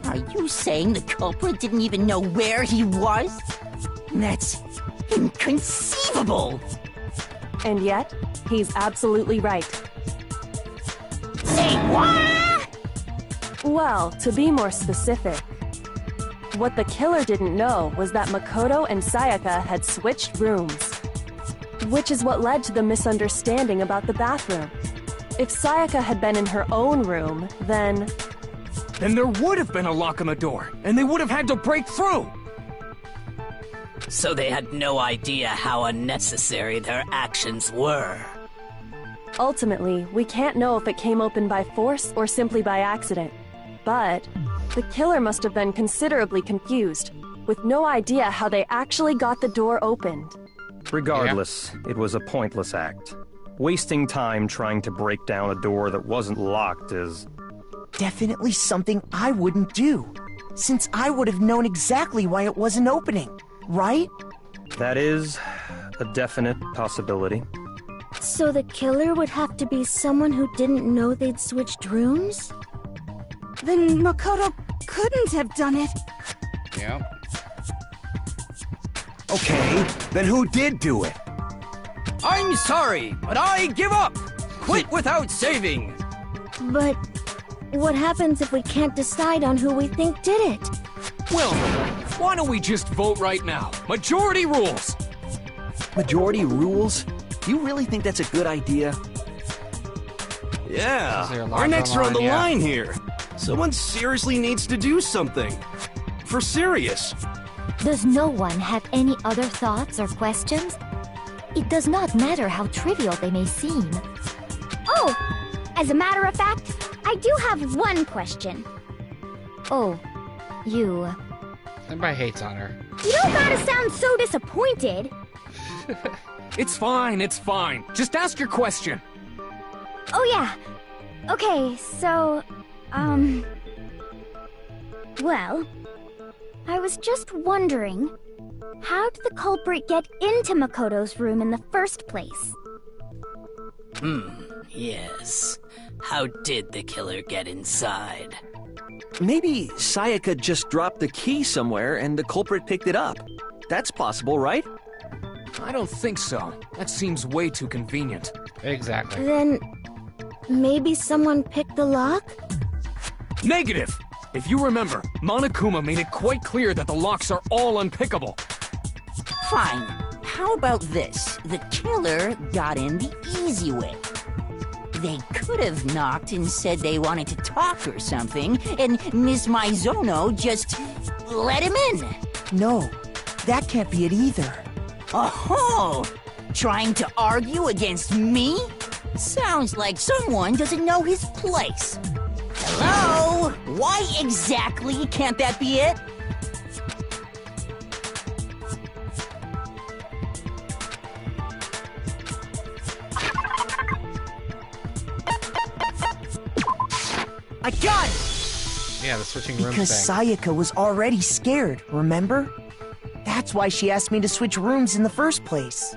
Are you saying the culprit didn't even know where he was? That's inconceivable! And yet, he's absolutely right. Say what? Well, to be more specific, what the killer didn't know was that Makoto and Sayaka had switched rooms. Which is what led to the misunderstanding about the bathroom. If Sayaka had been in her own room, then there would have been a lock on the door, and they would have had to break through! So they had no idea how unnecessary their actions were. Ultimately, we can't know if it came open by force or simply by accident. But the killer must have been considerably confused, with no idea how they actually got the door opened. Regardless, it was a pointless act. Wasting time trying to break down a door that wasn't locked is... Definitely something I wouldn't do, since I would have known exactly why it wasn't opening, right? That is a definite possibility. So the killer would have to be someone who didn't know they'd switched rooms? Then Makoto couldn't have done it. Yeah. Okay, then who did do it? I'm sorry, but I give up! Quit without saving! But what happens if we can't decide on who we think did it? Well, why don't we just vote right now? Majority rules! Majority rules? You really think that's a good idea? Yeah, our necks are on the line here. Someone seriously needs to do something. For serious. Does no one have any other thoughts or questions? It does not matter how trivial they may seem. Oh, as a matter of fact, I do have one question. Oh, you... Everybody hates on her. You don't gotta sound so disappointed. It's fine, it's fine. Just ask your question. Oh yeah. Okay, so, well, I was just wondering, how did the culprit get into Makoto's room in the first place? Yes. How did the killer get inside? Maybe Sayaka just dropped the key somewhere and the culprit picked it up. That's possible, right? I don't think so. That seems way too convenient. Exactly. Then maybe someone picked the lock? Negative! If you remember, Monokuma made it quite clear that the locks are all unpickable. Fine. How about this? The killer got in the easy way. They could have knocked and said they wanted to talk or something, and Miss Maizono just let him in. No, that can't be it either. Oh, trying to argue against me? Sounds like someone doesn't know his place. Hello? Why exactly can't that be it? I got it! Yeah, the switching rooms Because thing. Sayaka was already scared, remember? That's why she asked me to switch rooms in the first place.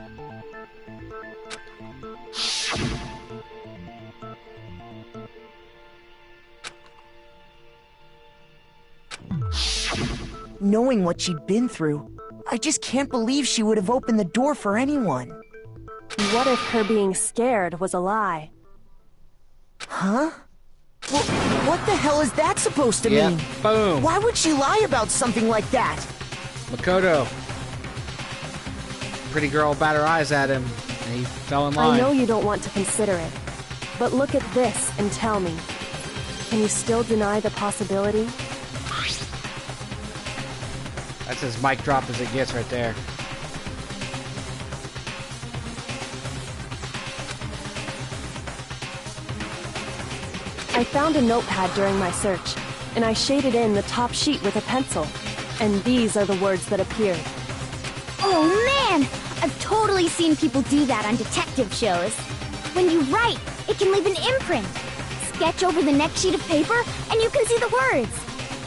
Knowing what she'd been through, I just can't believe she would have opened the door for anyone. What if her being scared was a lie? Huh? Well, what the hell is that supposed to mean? Boom. Why would she lie about something like that? Makoto. Pretty girl bat her eyes at him, and he fell in line. I know you don't want to consider it, but look at this and tell me. Can you still deny the possibility? That's as mic drop as it gets right there. I found a notepad during my search, and I shaded in the top sheet with a pencil. And these are the words that appeared. Oh man! I've totally seen people do that on detective shows. When you write, it can leave an imprint. Sketch over the next sheet of paper, and you can see the words.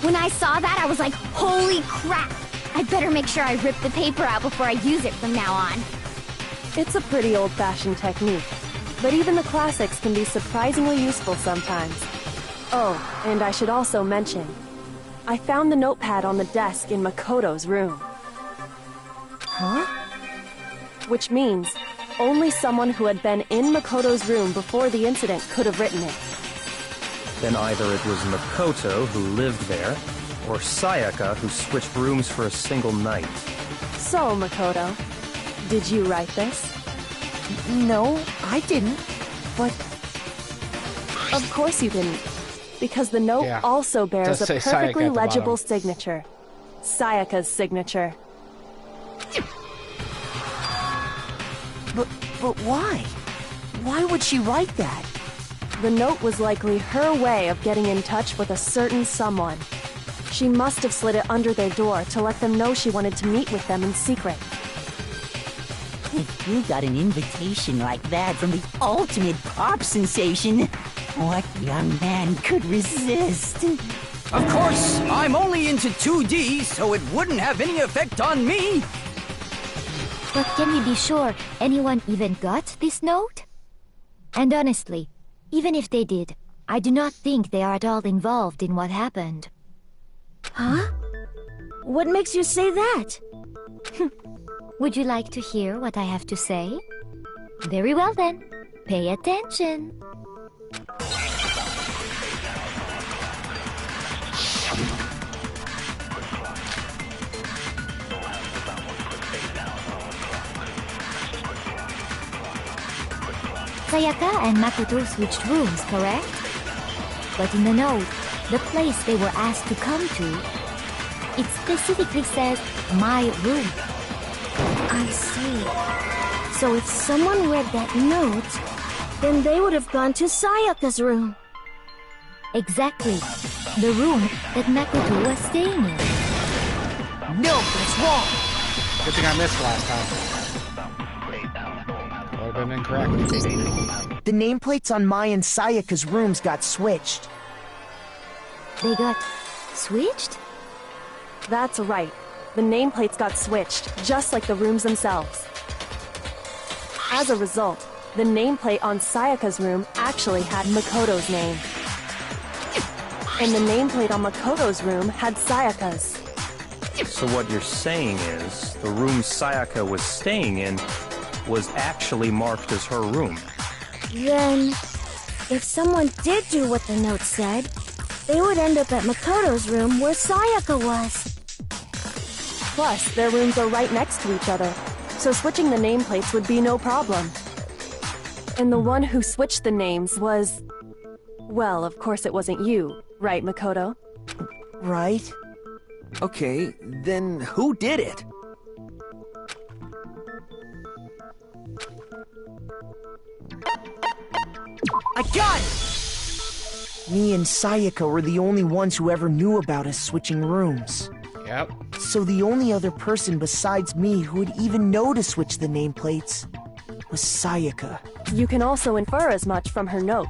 When I saw that, I was like, holy crap! I'd better make sure I rip the paper out before I use it from now on. It's a pretty old-fashioned technique, but even the classics can be surprisingly useful sometimes. Oh, and I should also mention, I found the notepad on the desk in Makoto's room. Huh? Which means only someone who had been in Makoto's room before the incident could have written it. Then either it was Makoto who lived there, or Sayaka who switched rooms for a single night. So, Makoto, did you write this? No, I didn't. But... Of course you didn't. Because the note also bears a perfectly legible signature. Sayaka's signature. But why? Why would she write that? The note was likely her way of getting in touch with a certain someone. She must have slid it under their door to let them know she wanted to meet with them in secret. If you got an invitation like that from the ultimate pop sensation, what young man could resist? Of course, I'm only into 2D, so it wouldn't have any effect on me. But can we be sure anyone even got this note? And honestly, even if they did, I do not think they are at all involved in what happened. Huh? What makes you say that? Would you like to hear what I have to say? Very well then, pay attention. Sayaka and Makoto switched rooms, correct? But in the note, the place they were asked to come to, it specifically says, my room. I see. So if someone read that note, then they would have gone to Sayaka's room. Exactly. The room that Makoto was staying in. No, that's wrong! Good thing I missed last time. Would have been incorrect. The nameplates on Mai and Sayaka's rooms got switched. They got switched? That's right. The nameplates got switched, just like the rooms themselves. As a result, the nameplate on Sayaka's room actually had Makoto's name. And the nameplate on Makoto's room had Sayaka's. So what you're saying is, the room Sayaka was staying in was actually marked as her room. Then, if someone did do what the note said, they would end up at Makoto's room where Sayaka was. Plus, their rooms are right next to each other, so switching the nameplates would be no problem. And the one who switched the names was... Well, of course it wasn't you, right, Makoto? Right. Okay, then who did it? I got it! Me and Sayaka were the only ones who ever knew about us switching rooms. Yep. So the only other person besides me who would even know to switch the nameplates was Sayaka. You can also infer as much from her note.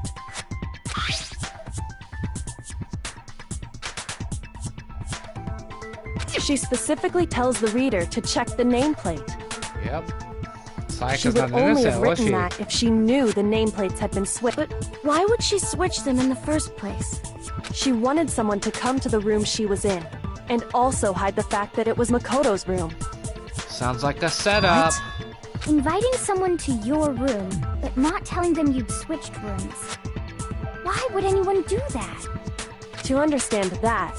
She specifically tells the reader to check the nameplate. Yep. Sayaka's She would not only innocent, have was written she? that if she knew the nameplates had been switched. But why would she switch them in the first place? She wanted someone to come to the room she was in, and also hide the fact that it was Makoto's room. Sounds like a setup. Inviting someone to your room, but not telling them you'd switched rooms. Why would anyone do that? To understand that,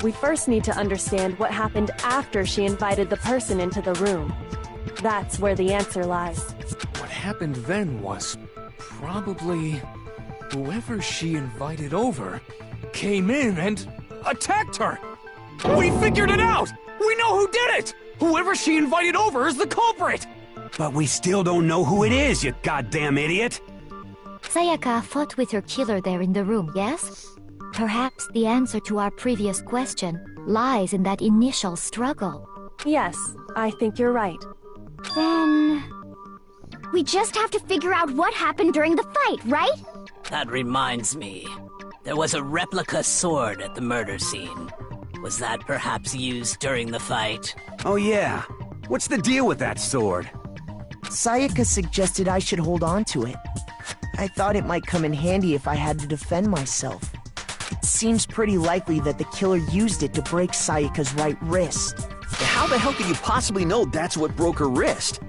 we first need to understand what happened after she invited the person into the room. That's where the answer lies. What happened then was probably whoever she invited over came in and attacked her. We figured it out! We know who did it! Whoever she invited over is the culprit! But we still don't know who it is, you goddamn idiot! Sayaka fought with her killer there in the room, yes? Perhaps the answer to our previous question lies in that initial struggle. Yes, I think you're right. Then... we just have to figure out what happened during the fight, right? That reminds me. There was a replica sword at the murder scene. Was that perhaps used during the fight? Oh yeah. What's the deal with that sword? Sayaka suggested I should hold on to it. I thought it might come in handy if I had to defend myself. It seems pretty likely that the killer used it to break Sayaka's right wrist. How the hell could you possibly know that's what broke her wrist?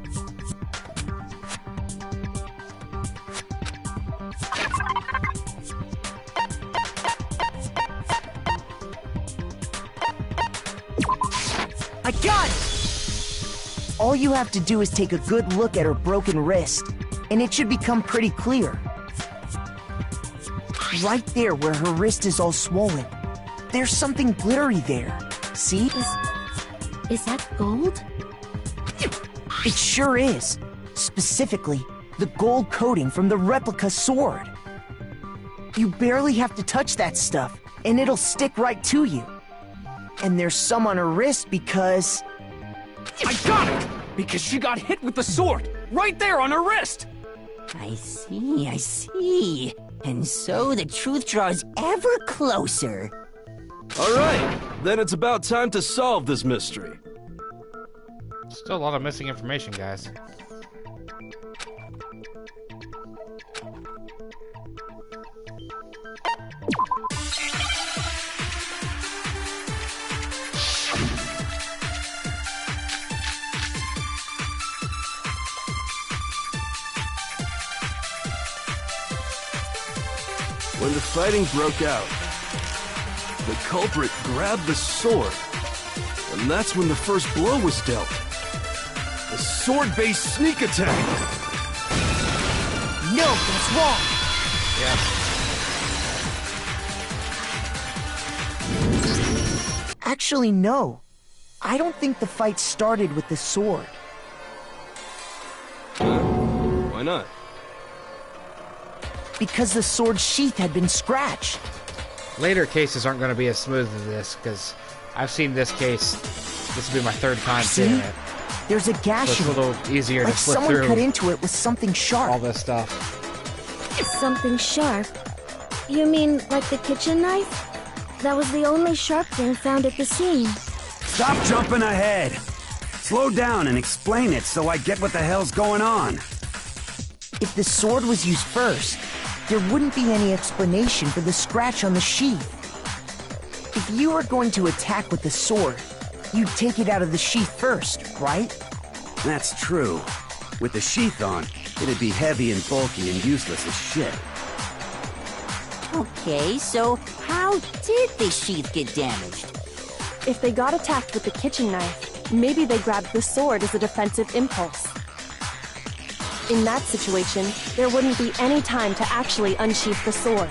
I got it! All you have to do is take a good look at her broken wrist, and it should become pretty clear. Right there where her wrist is all swollen, there's something glittery there. See? Is that gold? It sure is. Specifically, the gold coating from the replica sword. You barely have to touch that stuff, and it'll stick right to you. And there's some on her wrist because... I got it! Because she got hit with the sword! Right there on her wrist! I see. And so the truth draws ever closer. Alright, then it's about time to solve this mystery. Still a lot of missing information, guys. When the fighting broke out, the culprit grabbed the sword, and that's when the first blow was dealt. A sword-based sneak attack! No, that's wrong! Actually, no. I don't think the fight started with the sword. Why not? Because the sword's sheath had been scratched. Later cases aren't going to be as smooth as this, because I've seen this case. This will be my third time seeing it. There's a gash So it's a little easier like to slip someone through cut into it with something sharp. all this stuff. Something sharp? You mean like the kitchen knife? That was the only sharp thing found at the scene. Stop jumping ahead! Slow down and explain it so I get what the hell's going on. If the sword was used first, there wouldn't be any explanation for the scratch on the sheath. If you were going to attack with the sword, you'd take it out of the sheath first, right? That's true. With the sheath on, it'd be heavy and bulky and useless as shit. Okay, so how did the sheath get damaged? If they got attacked with the kitchen knife, maybe they grabbed the sword as a defensive impulse. In that situation, there wouldn't be any time to actually unsheath the sword.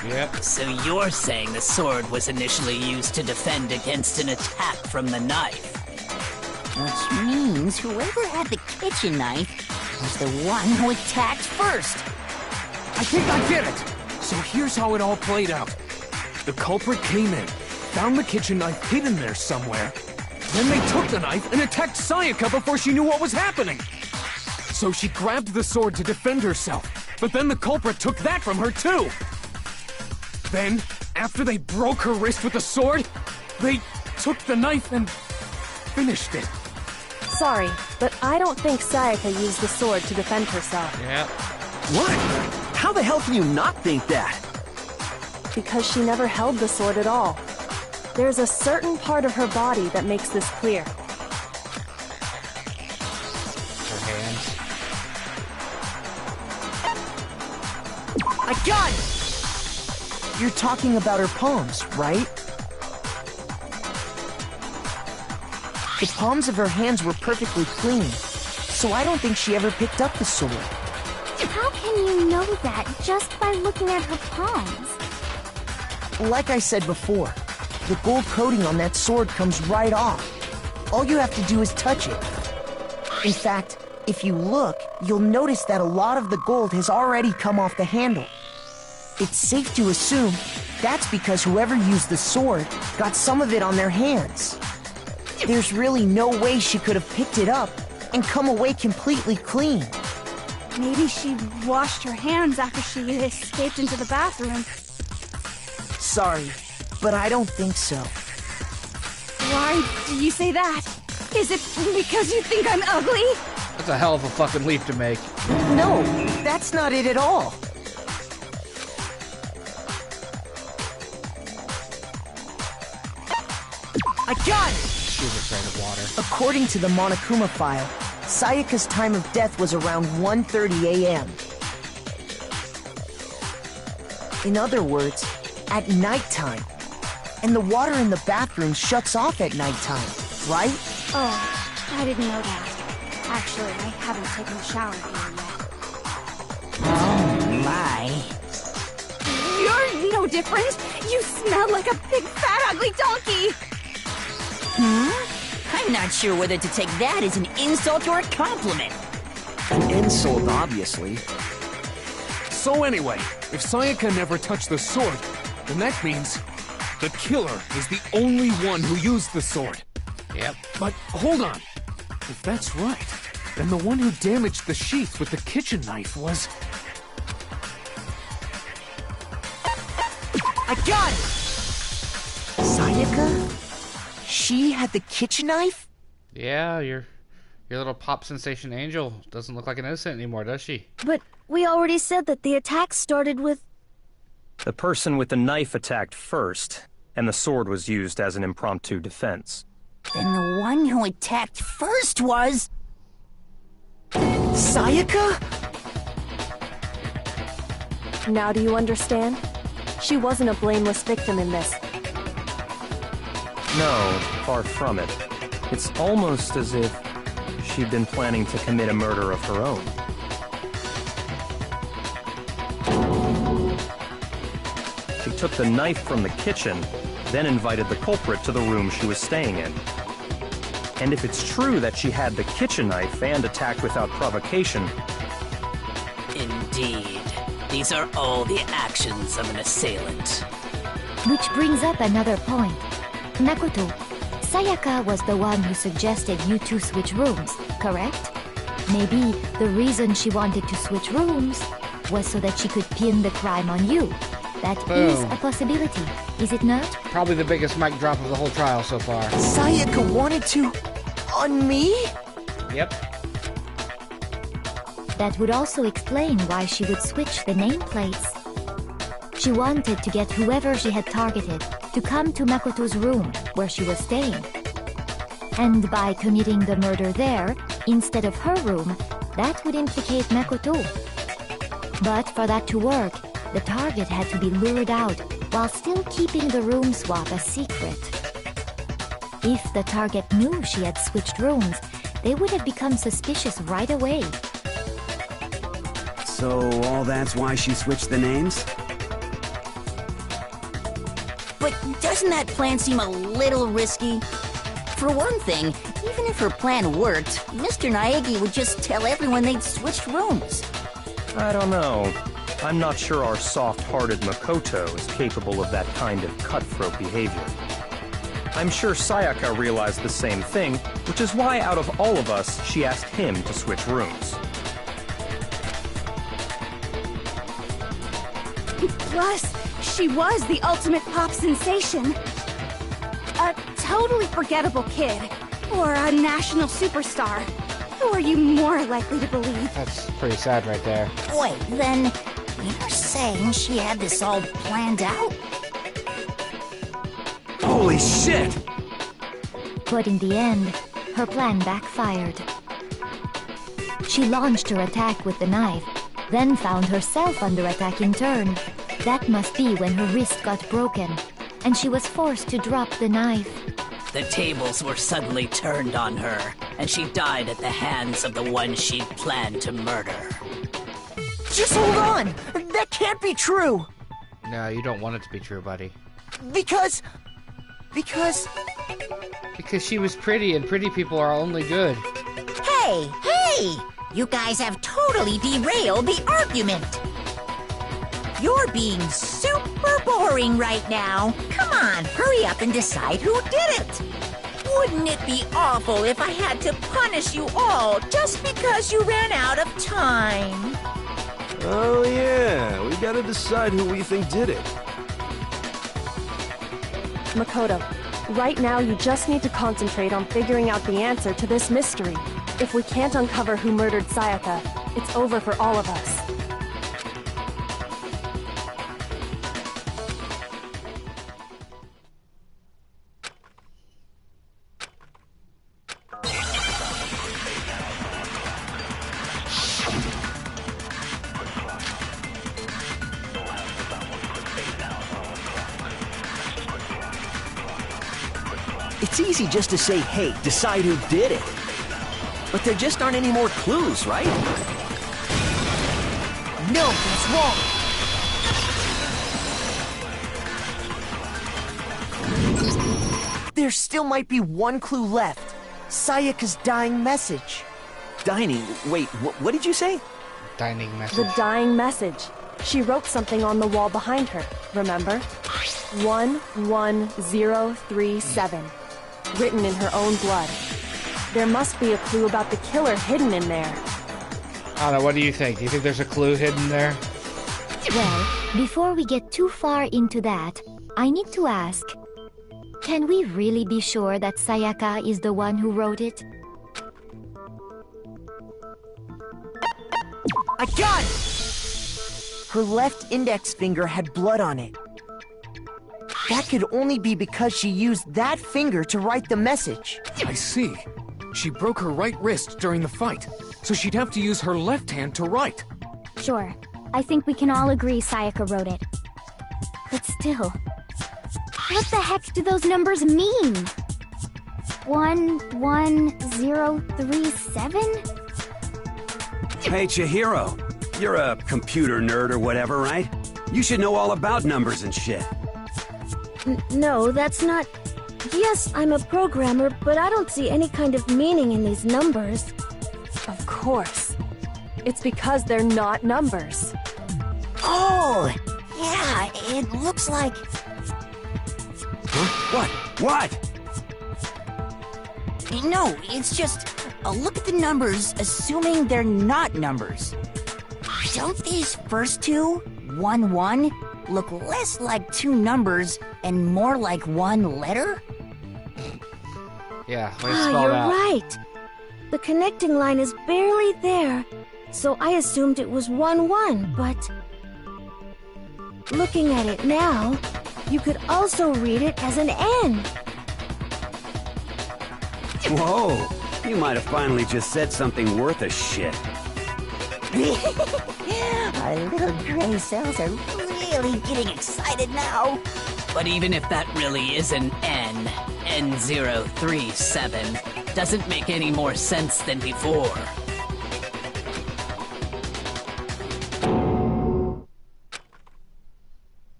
Yep. So you're saying the sword was initially used to defend against an attack from the knife? Which means whoever had the kitchen knife was the one who attacked first. I think I get it! So here's how it all played out. The culprit came in, found the kitchen knife hidden there somewhere. Then they took the knife and attacked Sayaka before she knew what was happening. So she grabbed the sword to defend herself, but then the culprit took that from her too. Then, after they broke her wrist with the sword, they took the knife and finished it. Sorry, but I don't think Sayaka used the sword to defend herself. Yep. What? How the hell can you not think that? Because she never held the sword at all. There's a certain part of her body that makes this clear. Her hands. I got it! You're talking about her palms, right? The palms of her hands were perfectly clean, so I don't think she ever picked up the sword. How can you know that just by looking at her palms? Like I said before, the gold coating on that sword comes right off. All you have to do is touch it. In fact, If you look, you'll notice that a lot of the gold has already come off the handle. It's safe to assume that's because whoever used the sword got some of it on their hands. There's really no way she could have picked it up and come away completely clean. Maybe she washed her hands after she escaped into the bathroom. Sorry, but I don't think so. Why do you say that? Is it because you think I'm ugly? That's a hell of a fucking leap to make. No, that's not it at all. I got it! She was afraid of water. According to the Monokuma file, Sayaka's time of death was around 1:30 a.m. In other words, at nighttime. And the water in the bathroom shuts off at nighttime, right? Oh, I didn't know that. Actually, I haven't taken a shower here yet. Oh, my. You're no different! You smell like a big, fat, ugly donkey! I'm not sure whether to take that as an insult or a compliment. An insult, obviously. So anyway, if Sayaka never touched the sword, then that means the killer is the only one who used the sword. Yep. But hold on. If that's right, then the one who damaged the sheath with the kitchen knife was... I got it! Sayaka? She had the kitchen knife? Yeah, your little pop sensation angel doesn't look like an innocent anymore, does she? But we already said that the attack started with... The person with the knife attacked first, and the sword was used as an impromptu defense. Then the one who attacked first was... Sayaka? Now do you understand? She wasn't a blameless victim in this. No, far from it. It's almost as if she'd been planning to commit a murder of her own. She took the knife from the kitchen, then invited the culprit to the room she was staying in. And if it's true that she had the kitchen knife and attacked without provocation... Indeed. These are all the actions of an assailant. Which brings up another point. Makoto, Sayaka was the one who suggested you two switch rooms, correct? Maybe the reason she wanted to switch rooms was so that she could pin the crime on you. That is a possibility, is it not? Probably the biggest mic drop of the whole trial so far. Sayaka wanted to... on me? Yep. That would also explain why she would switch the nameplates. She wanted to get whoever she had targeted to come to Makoto's room where she was staying. And by committing the murder there, instead of her room, that would implicate Makoto. But for that to work, the target had to be lured out while still keeping the room swap a secret. If the target knew she had switched rooms, they would have become suspicious right away. So all that's why she switched the names? But doesn't that plan seem a little risky? For one thing, even if her plan worked, Mr. Naegi would just tell everyone they'd switched rooms. I don't know. I'm not sure our soft-hearted Makoto is capable of that kind of cutthroat behavior. I'm sure Sayaka realized the same thing, which is why out of all of us, she asked him to switch rooms. Plus, she was the ultimate pop sensation. A totally forgettable kid, or a national superstar. Who are you more likely to believe? That's pretty sad right there. Wait, then you're saying she had this all planned out? Holy shit! But in the end, her plan backfired. She launched her attack with the knife, then found herself under attack in turn. That must be when her wrist got broken, and she was forced to drop the knife. The tables were suddenly turned on her, and she died at the hands of the one she'd planned to murder. Just hold on! That can't be true! No, you don't want it to be true, buddy. Because she was pretty, and pretty people are only good. Hey! You guys have totally derailed the argument. You're being super boring right now. Come on, hurry up and decide who did it. Wouldn't it be awful if I had to punish you all just because you ran out of time? Oh yeah, we gotta decide who we think did it. Makoto, right now you just need to concentrate on figuring out the answer to this mystery. If we can't uncover who murdered Sayaka, it's over for all of us. It's easy just to say, hey, decide who did it. But there just aren't any more clues, right? No, that's wrong. There still might be one clue left. Sayaka's dying message. Dining? Wait, what did you say? Dining message. The dying message. She wrote something on the wall behind her, remember? 11037. Written in her own blood. There must be a clue about the killer hidden in there. I don't know, what do you think? Do you think there's a clue hidden there? Well, before we get too far into that, I need to ask, can we really be sure that Sayaka is the one who wrote it? I got it! Her left index finger had blood on it. That could only be because she used that finger to write the message. I see. She broke her right wrist during the fight, so she'd have to use her left hand to write. Sure. I think we can all agree Sayaka wrote it. But still, what the heck do those numbers mean? 11037? Hey, Chihiro. You're a computer nerd or whatever, right? You should know all about numbers and shit. No, that's not... Yes, I'm a programmer, but I don't see any kind of meaning in these numbers. Of course. It's because they're not numbers. Oh, yeah, it looks like... Huh? What? No, it's just a look at the numbers, assuming they're not numbers. Don't these first two, 1-1, look less like two numbers and more like one letter? Yeah, way to spell You're that. right. The connecting line is barely there, so I assumed it was 1-1, but... Looking at it now, you could also read it as an N. Whoa, you might have finally just said something worth a shit. Our little gray cells are really getting excited now. But even if that really is an N037, doesn't make any more sense than before.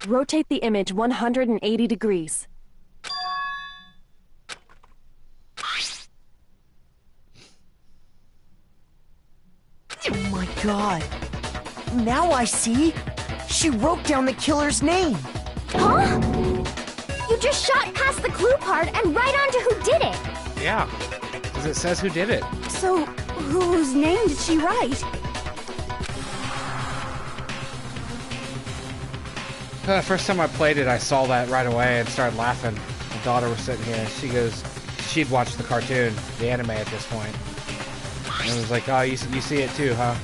Rotate the image 180 degrees. Oh my god. Now I see. She wrote down the killer's name. Huh? You just shot past the clue part and right onto who did it. Yeah, because it says who did it. So, whose name did she write? First time I played it, I saw that right away and started laughing. My daughter was sitting here, and she goes, she'd watched the cartoon, the anime at this point. And it was like, oh, you see it too, huh?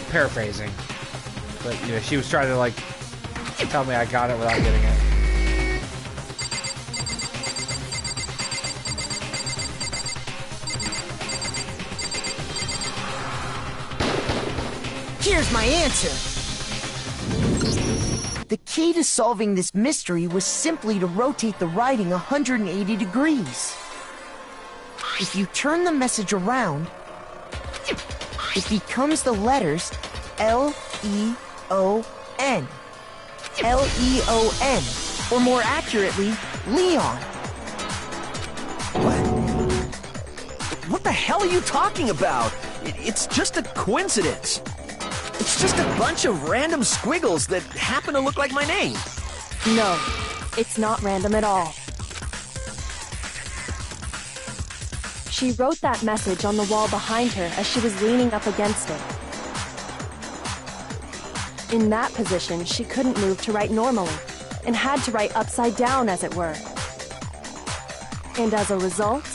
Paraphrasing. But, you know, she was trying to, like, tell me I got it without getting it. Here's my answer. The key to solving this mystery was simply to rotate the writing 180 degrees. If you turn the message around, it becomes the letters L-E-O-N. L-E-O-N, or more accurately, Leon. What the hell are you talking about? It's just a coincidence. It's just a bunch of random squiggles that happen to look like my name. No, it's not random at all. She wrote that message on the wall behind her as she was leaning up against it. In that position, she couldn't move to write normally, and had to write upside down, as it were. And as a result,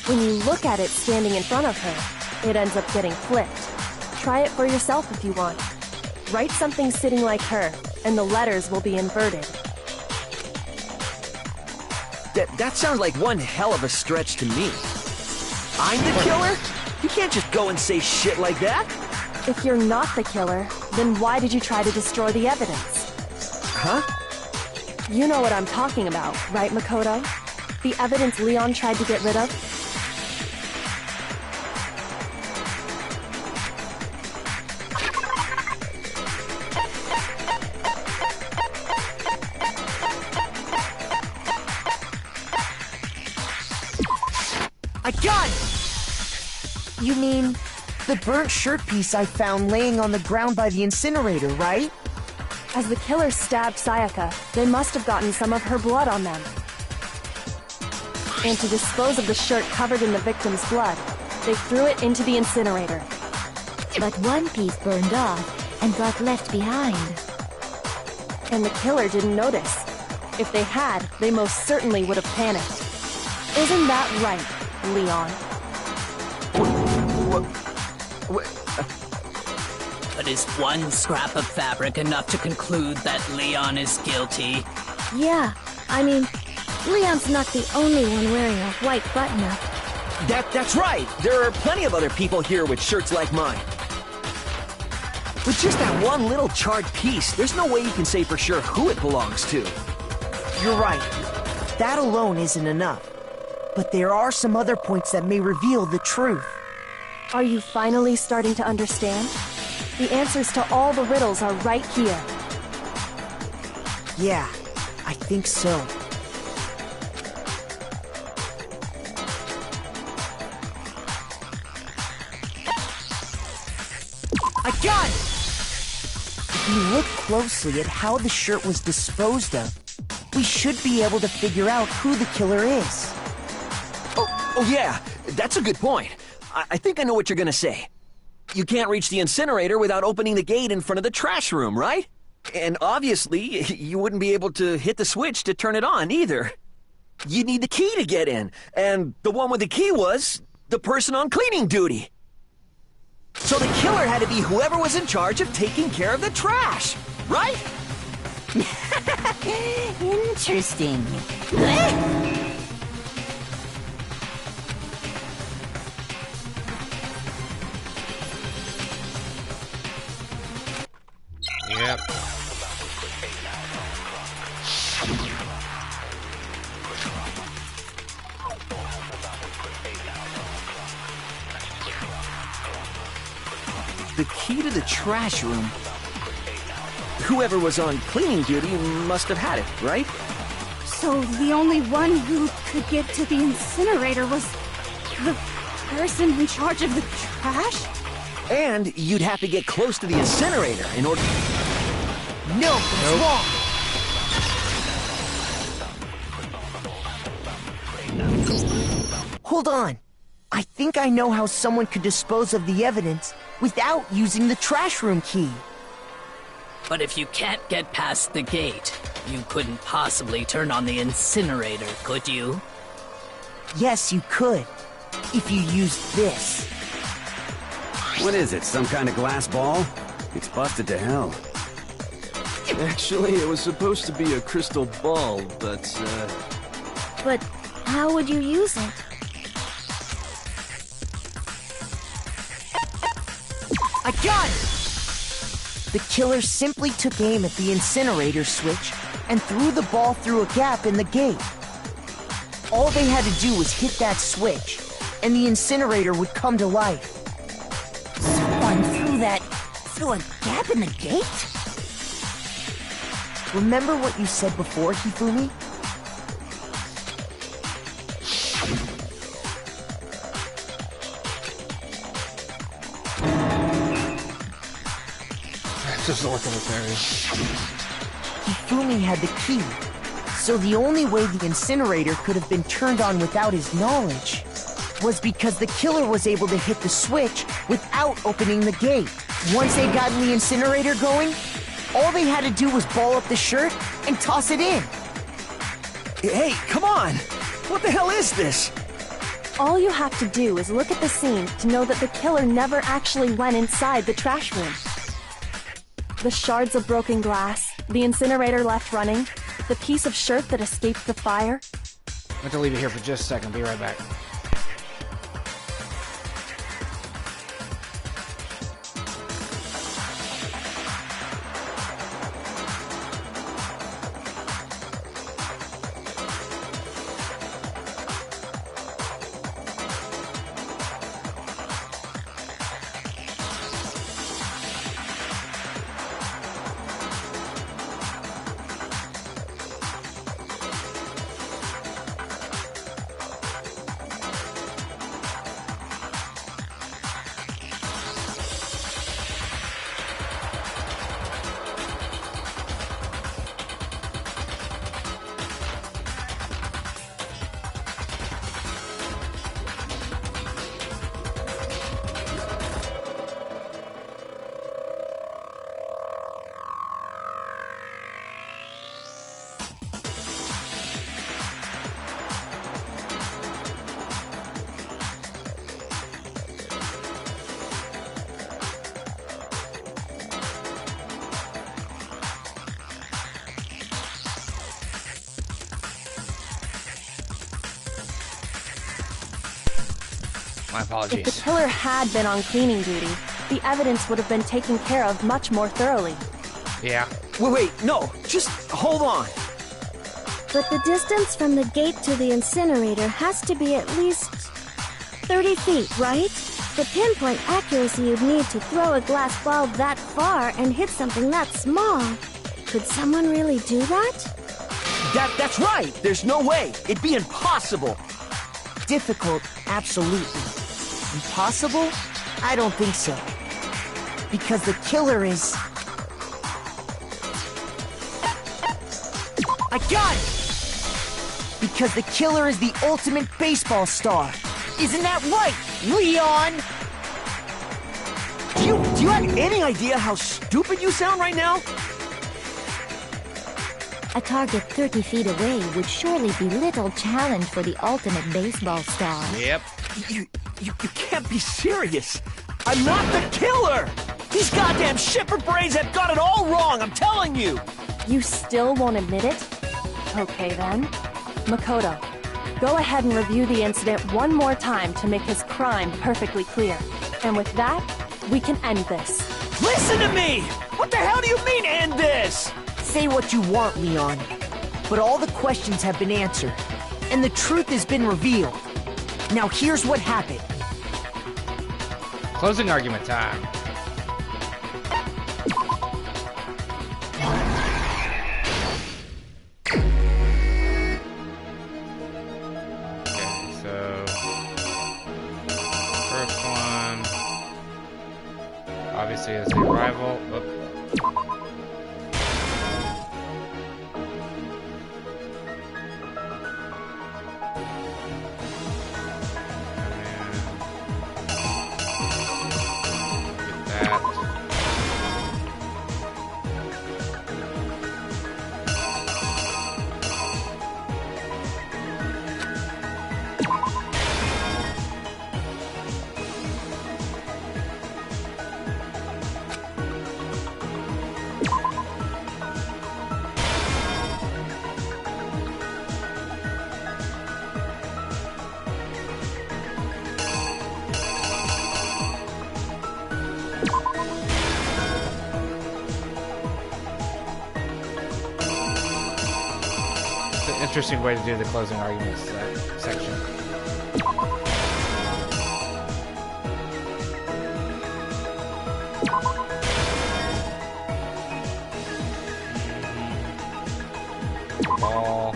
when you look at it standing in front of her, it ends up getting flipped. Try it for yourself if you want. Write something sitting like her, and the letters will be inverted. That sounds like one hell of a stretch to me. I'm the killer? You can't just go and say shit like that. If you're not the killer, then why did you try to destroy the evidence? Huh? You know what I'm talking about, right, Makoto? The evidence Leon tried to get rid of? I got it! You mean the burnt shirt piece I found laying on the ground by the incinerator, right? As the killer stabbed Sayaka, they must have gotten some of her blood on them. And to dispose of the shirt covered in the victim's blood, they threw it into the incinerator. But one piece burned off and got left behind. And the killer didn't notice. If they had, they most certainly would have panicked. Isn't that right, Leon? But is one scrap of fabric enough to conclude that Leon is guilty? Yeah, I mean, Leon's not the only one wearing a white button-up. That's right! There are plenty of other people here with shirts like mine. With just that one little charred piece, there's no way you can say for sure who it belongs to. You're right. That alone isn't enough. But there are some other points that may reveal the truth. Are you finally starting to understand? The answers to all the riddles are right here. Yeah, I think so. I got it! If you look closely at how the shirt was disposed of, we should be able to figure out who the killer is. Oh yeah, that's a good point. I think I know what you're gonna say. You can't reach the incinerator without opening the gate in front of the trash room, right? And obviously, you wouldn't be able to hit the switch to turn it on either. You need the key to get in, and the one with the key was the person on cleaning duty. So the killer had to be whoever was in charge of taking care of the trash, right? Interesting. Yep. The key to the trash room. Whoever was on cleaning duty must have had it, right? So the only one who could get to the incinerator was the person in charge of the trash? And you'd have to get close to the incinerator in order... No, that's wrong! Hold on. I think I know how someone could dispose of the evidence without using the trash room key. But if you can't get past the gate, you couldn't possibly turn on the incinerator, could you? Yes, you could. If you used this. What is it, some kind of glass ball? It's busted to hell. Actually, it was supposed to be a crystal ball, but, But how would you use it? I got it! The killer simply took aim at the incinerator switch and threw the ball through a gap in the gate. All they had to do was hit that switch, and the incinerator would come to life. Someone threw a gap in the gate? Remember what you said before, Just north of the ferry. Hifumi had the key, so the only way the incinerator could have been turned on without his knowledge was because the killer was able to hit the switch without opening the gate. Once they'd gotten the incinerator going, all they had to do was ball up the shirt and toss it in. Hey, come on! What the hell is this? All you have to do is look at the scene to know that the killer never actually went inside the trash room. The shards of broken glass, the incinerator left running, the piece of shirt that escaped the fire. I have to leave it here for just a second. Be right back. My apologies. If the killer had been on cleaning duty, the evidence would have been taken care of much more thoroughly. Yeah. Wait, no, just hold on. But the distance from the gate to the incinerator has to be at least 30 feet, right? The pinpoint accuracy you'd need to throw a glass ball that far and hit something that small. Could someone really do that? That's right! There's no way! It'd be impossible! Difficult, absolutely. Impossible? I don't think so. Because the killer is... I got it! Because the killer is the ultimate baseball star. Isn't that right, Leon? Do you have any idea how stupid you sound right now? A target 30 feet away would surely be little challenge for the ultimate baseball star. Yep. You can't be serious. I'm not the killer! These goddamn shipper brains have got it all wrong, I'm telling you! You still won't admit it? Okay then. Makoto, go ahead and review the incident one more time to make his crime perfectly clear. And with that, we can end this. Listen to me! What the hell do you mean, end this? Say what you want, Leon. But all the questions have been answered, and the truth has been revealed. Now here's what happened. Closing argument time. Okay, so first one obviously is the rival. Oops. Interesting way to do the closing arguments section. Ball.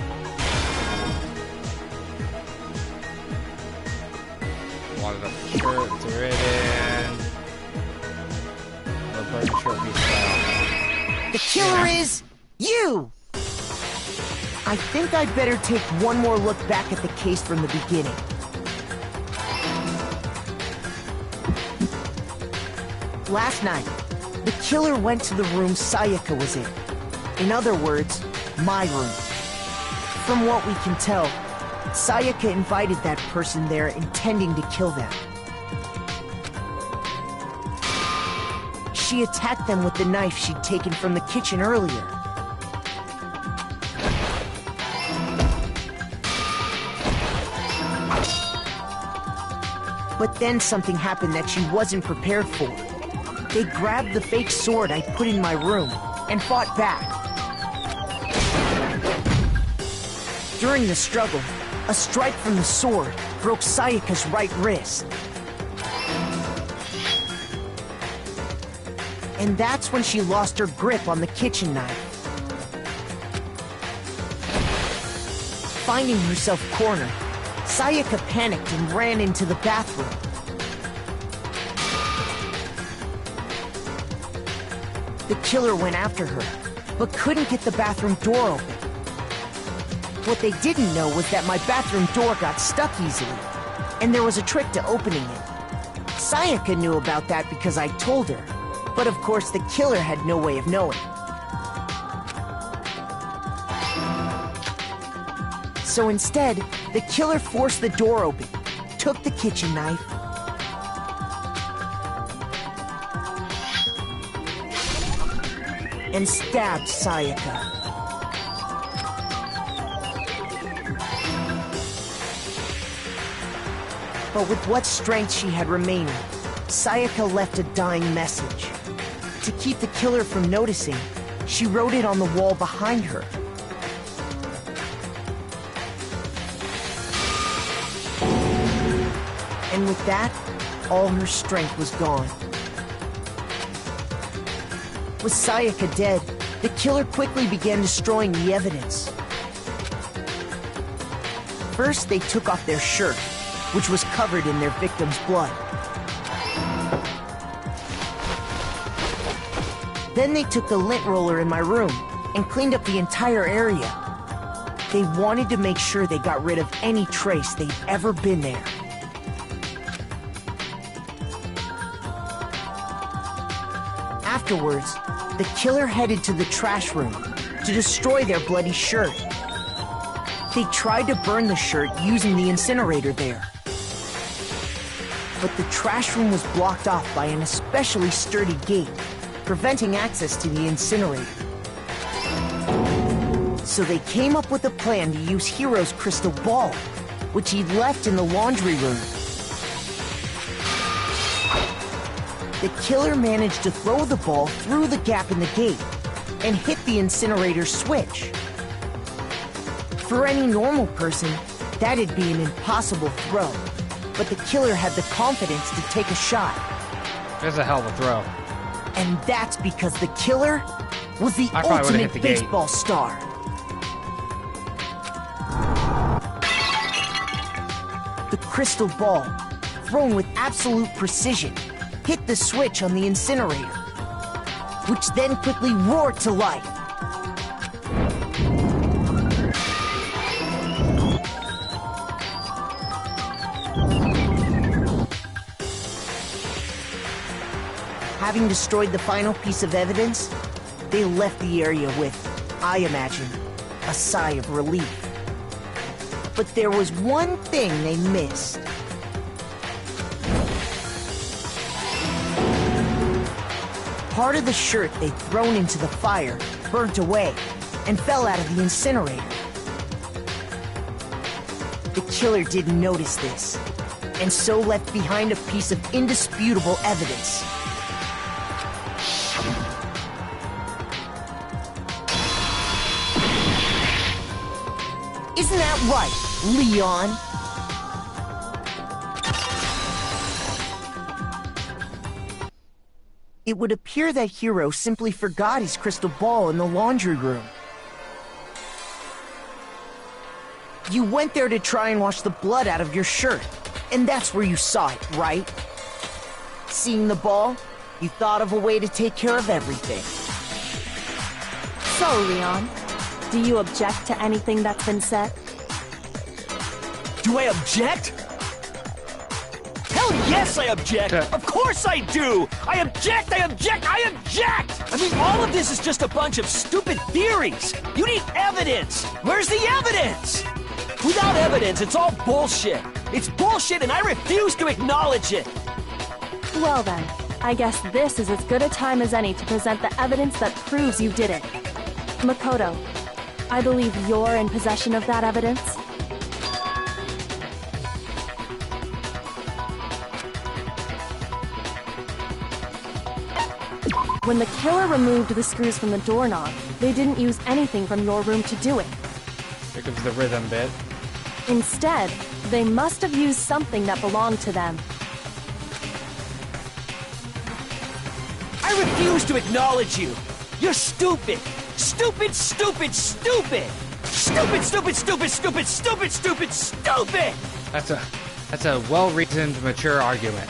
Wadded up the shirt, threw it in. The burning shirt piece fell. The killer is you! I think I'd better take one more look back at the case from the beginning. Last night, the killer went to the room Sayaka was in. In other words, my room. From what we can tell, Sayaka invited that person there intending to kill them. She attacked them with the knife she'd taken from the kitchen earlier. But then something happened that she wasn't prepared for. They grabbed the fake sword I put in my room and fought back. During the struggle, a strike from the sword broke Sayaka's right wrist. And that's when she lost her grip on the kitchen knife. Finding herself cornered, Sayaka panicked and ran into the bathroom. The killer went after her, but couldn't get the bathroom door open. What they didn't know was that my bathroom door got stuck easily, and there was a trick to opening it. Sayaka knew about that because I told her, but of course the killer had no way of knowing. So instead, the killer forced the door open, took the kitchen knife, and stabbed Sayaka. But with what strength she had remaining, Sayaka left a dying message. To keep the killer from noticing, she wrote it on the wall behind her. And with that, all her strength was gone. With Sayaka dead, the killer quickly began destroying the evidence. First, they took off their shirt, which was covered in their victim's blood. Then they took the lint roller in my room and cleaned up the entire area. They wanted to make sure they got rid of any trace they'd ever been there. Afterwards, the killer headed to the trash room to destroy their bloody shirt. They tried to burn the shirt using the incinerator there. But the trash room was blocked off by an especially sturdy gate, preventing access to the incinerator. So they came up with a plan to use Hiro's crystal ball, which he'd left in the laundry room. The killer managed to throw the ball through the gap in the gate and hit the incinerator switch. For any normal person, that'd be an impossible throw, but the killer had the confidence to take a shot. That's a hell of a throw. And that's because the killer was the ultimate baseball star. The crystal ball, thrown with absolute precision, hit the switch on the incinerator, which then quickly roared to life. Having destroyed the final piece of evidence, they left the area with, I imagine, a sigh of relief. But there was one thing they missed. Part of the shirt they'd thrown into the fire burnt away and fell out of the incinerator. The killer didn't notice this, and so left behind a piece of indisputable evidence. Isn't that right, Leon? It would appear that Hiro simply forgot his crystal ball in the laundry room. You went there to try and wash the blood out of your shirt, and that's where you saw it, right? Seeing the ball, you thought of a way to take care of everything. So, Leon, do you object to anything that's been said? Do I object? Hell yes, I object! Of course I do! I object, I object, I object! I mean, all of this is just a bunch of stupid theories! You need evidence! Where's the evidence? Without evidence, it's all bullshit! It's bullshit and I refuse to acknowledge it! Well then, I guess this is as good a time as any to present the evidence that proves you did it. Makoto, I believe you're in possession of that evidence? When the killer removed the screws from the doorknob, they didn't use anything from your room to do it. Here comes the rhythm bit. Instead, they must have used something that belonged to them. I refuse to acknowledge you! You're stupid! Stupid, stupid, stupid! Stupid, stupid, stupid, stupid, stupid, stupid, stupid! That's a well-reasoned, mature argument.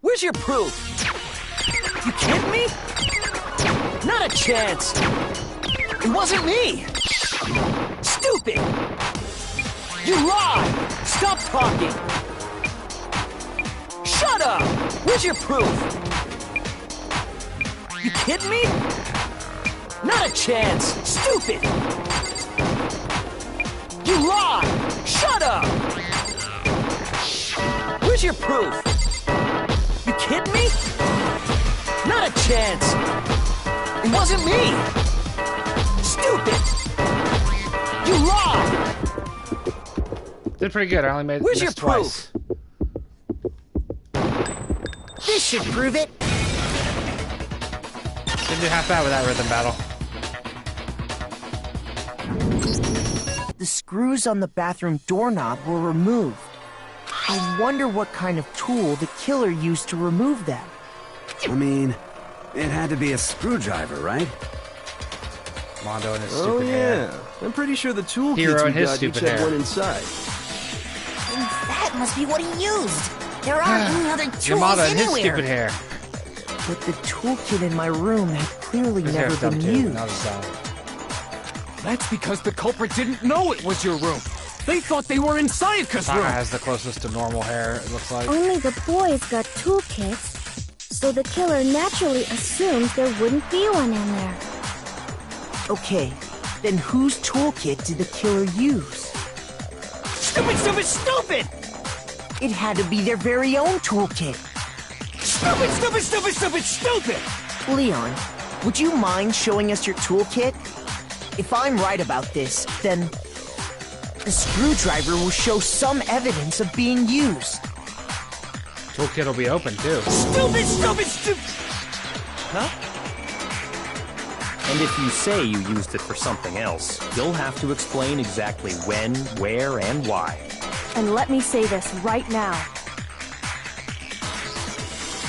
Where's your proof? You kidding me? Not a chance! It wasn't me! Stupid! You lied! Stop talking! Shut up! Where's your proof? You kidding me? Not a chance! Stupid! You lied! Shut up! Where's your proof? You kidding me? Not a chance! It wasn't me! Stupid! You lied! Did pretty good. I only made Where's your twice. This should prove it. Didn't do half bad with that rhythm battle. The screws on the bathroom doorknob were removed. I wonder what kind of tool the killer used to remove them. I mean, it had to be a screwdriver, right? Mondo and his stupid hair. I'm pretty sure the toolkits Hero we and his got each stupid had hair. one inside. And that must be what he used. There aren't any other tools Yamada and his anywhere. stupid hair. But the toolkit in my room had clearly His never hair's dumb been too. used. Not as dumb. That's because the culprit didn't know it was your room. They thought they were in Sayaka's Saga room. has the closest to normal hair, it looks like. Only the boys got toolkits, so the killer naturally assumed there wouldn't be one in there. Okay, then whose toolkit did the killer use? Stupid, stupid, stupid! It had to be their very own toolkit. Stupid, stupid, stupid, stupid, stupid! Leon, would you mind showing us your toolkit? If I'm right about this, then the screwdriver will show some evidence of being used. Toolkit will be open too. Stupid, stupid, stupid! Huh? And if you say you used it for something else, you'll have to explain exactly when, where, and why. And let me say this right now.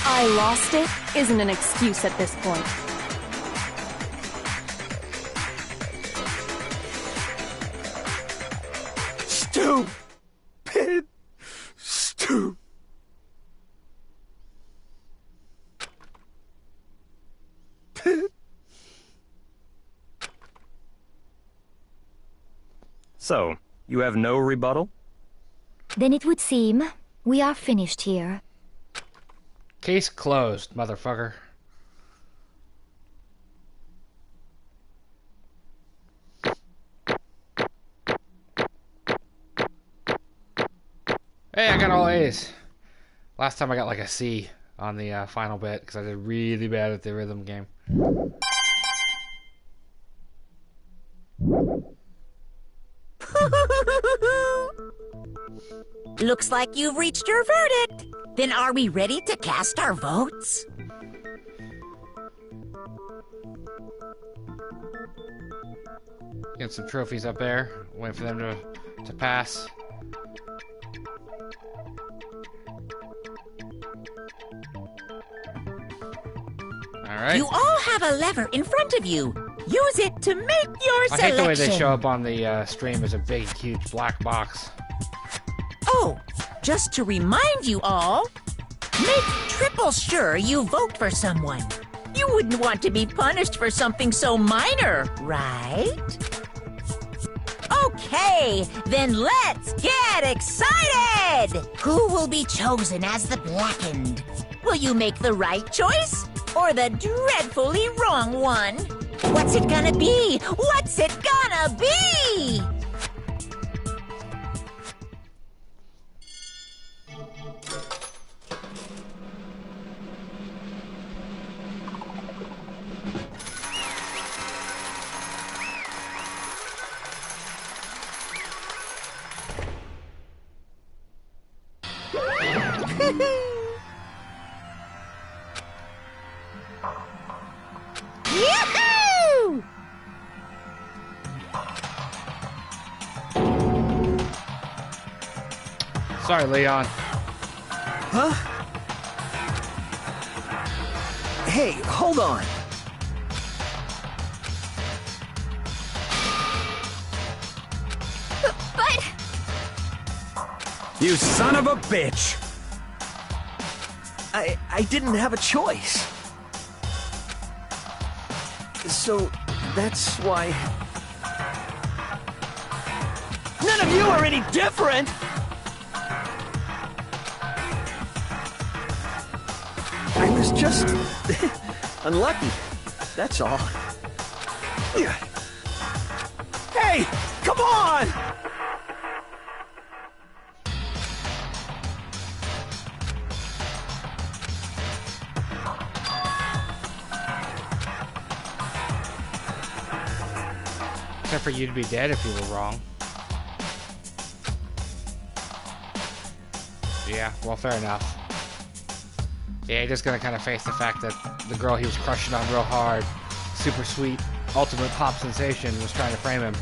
I lost it isn't an excuse at this point. Stupid. Stupid. So, you have no rebuttal? Then it would seem we are finished here. Case closed, motherfucker. Hey, I got all A's. Last time I got like a C on the final bit because I did really bad at the rhythm game. Looks like you've reached your verdict. Then are we ready to cast our votes? Get some trophies up there. Wait for them to pass. Alright. You all have a lever in front of you. Use it to make your I hate the way they selection. show up on the stream as a big, huge black box. Oh, just to remind you all, make triple sure you vote for someone. You wouldn't want to be punished for something so minor, right? Okay, then let's get excited! Who will be chosen as the Blackened? Will you make the right choice or the dreadfully wrong one? What's it gonna be? What's it gonna be? Yahoo! Sorry, Leon. Huh? Hey, hold on. But You son of a bitch! I didn't have a choice. So that's why... None of you are any different! I was just... unlucky. That's all. Hey! Come on! Except for you to be dead if you were wrong. Yeah, well, fair enough. Yeah, he's just gonna kind of face the fact that the girl he was crushing on real hard, super sweet, ultimate pop sensation, was trying to frame him.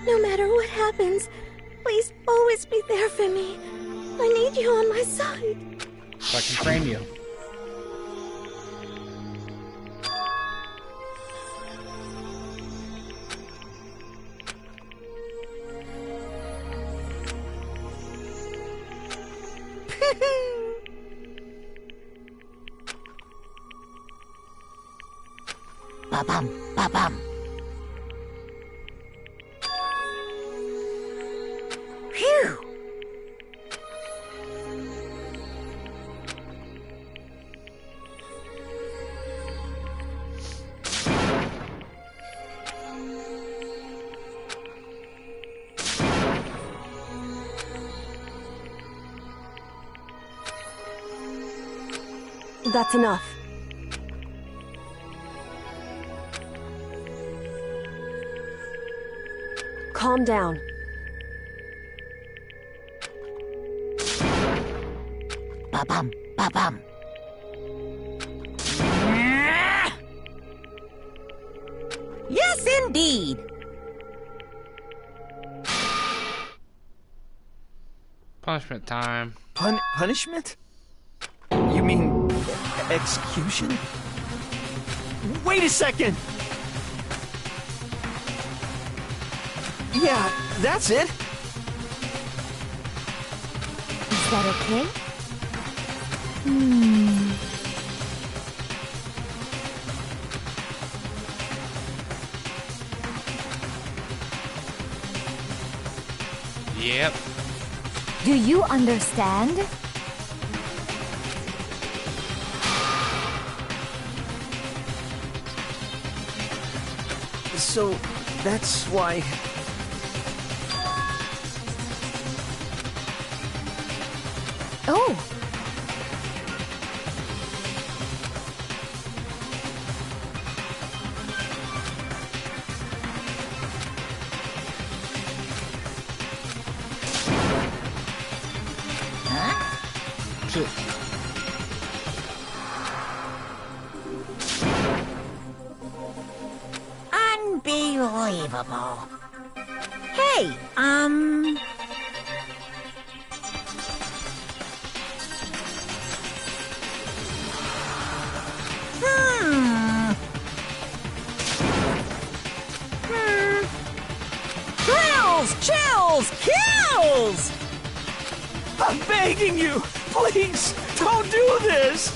No matter what happens, please always be there for me. I need you on my side. So I can frame you. Ba-bum, ba-bum. Phew! That's enough. Calm down. Ba-bum, ba-bum. Yes, indeed. Punishment time. Punishment? You mean execution? Wait a second! Yeah, that's it. Is that okay? Yep. Do you understand? So, that's why... Oh! Shit. Unbelievable. Hey, Thrills! Chills! Kills! I'm begging you! Please, don't do this!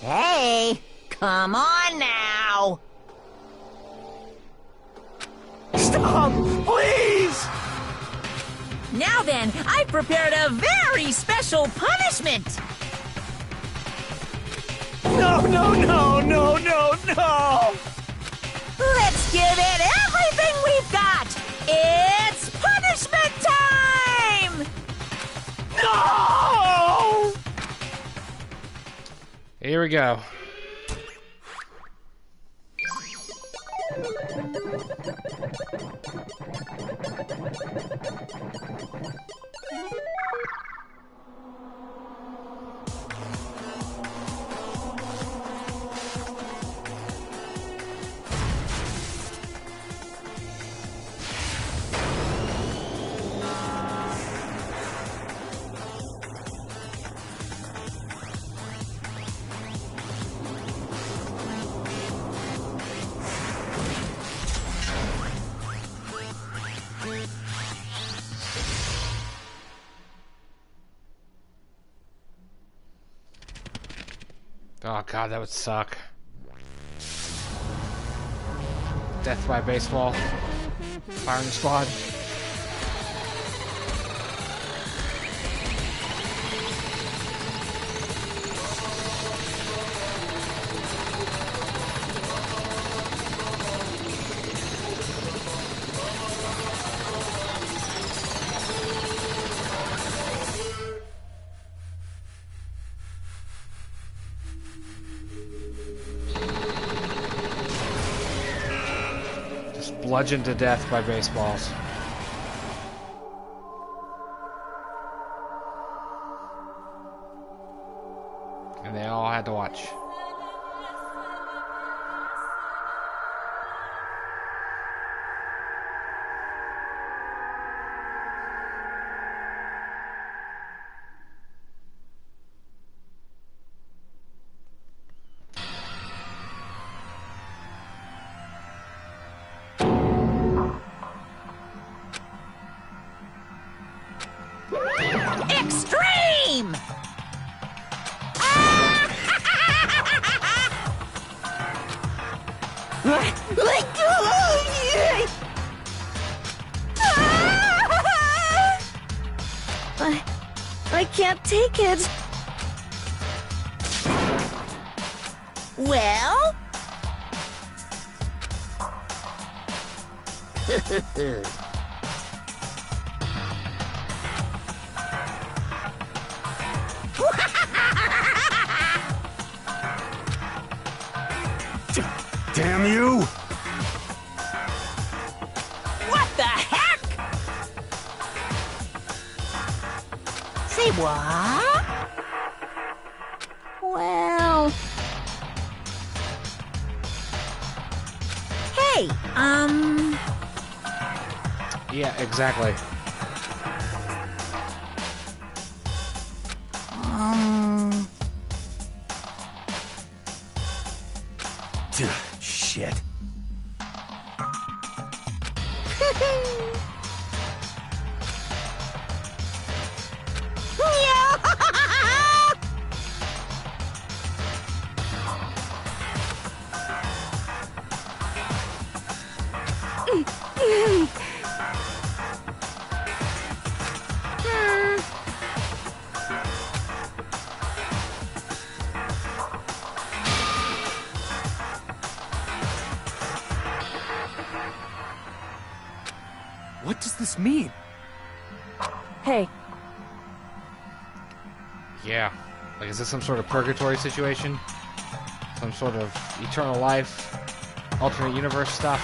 Hey, come on now. Stop! Please! Now then, I've prepared a very special punishment! No, no, no, no, no, no! Let's give it everything we've got! It's punishment time! No! Here we go. Oh god, that would suck. Death by baseball. Firing squad. Bludgeoned to death by baseballs. And they all had to watch. Extreme! I can't take it. Well? Damn you! What the heck? Say what? Well... Hey, Yeah, exactly. Shit. What does this mean? Hey, Yeah. Like, is this some sort of purgatory situation? Some sort of eternal life, alternate universe stuff?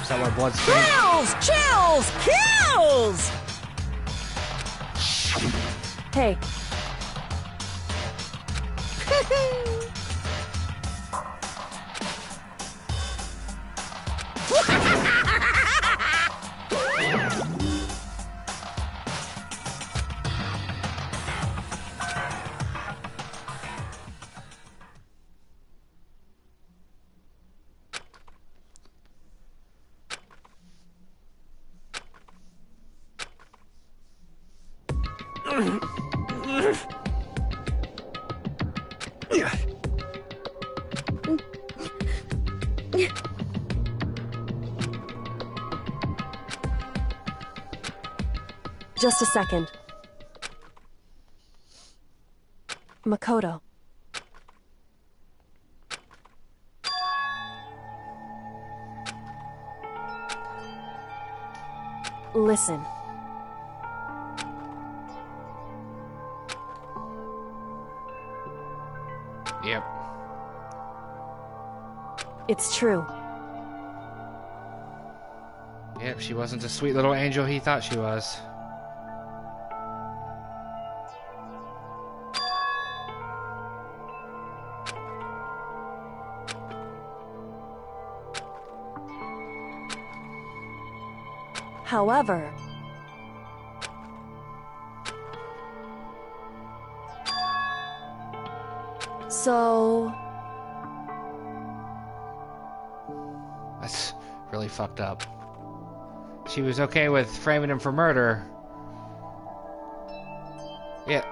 Is that why blood's pink? Kills! hey. Just a second. Makoto. Listen. Yep. It's true. Yep, she wasn't the sweet little angel he thought she was. However, so that's really fucked up. She was okay with framing him for murder. Yeah.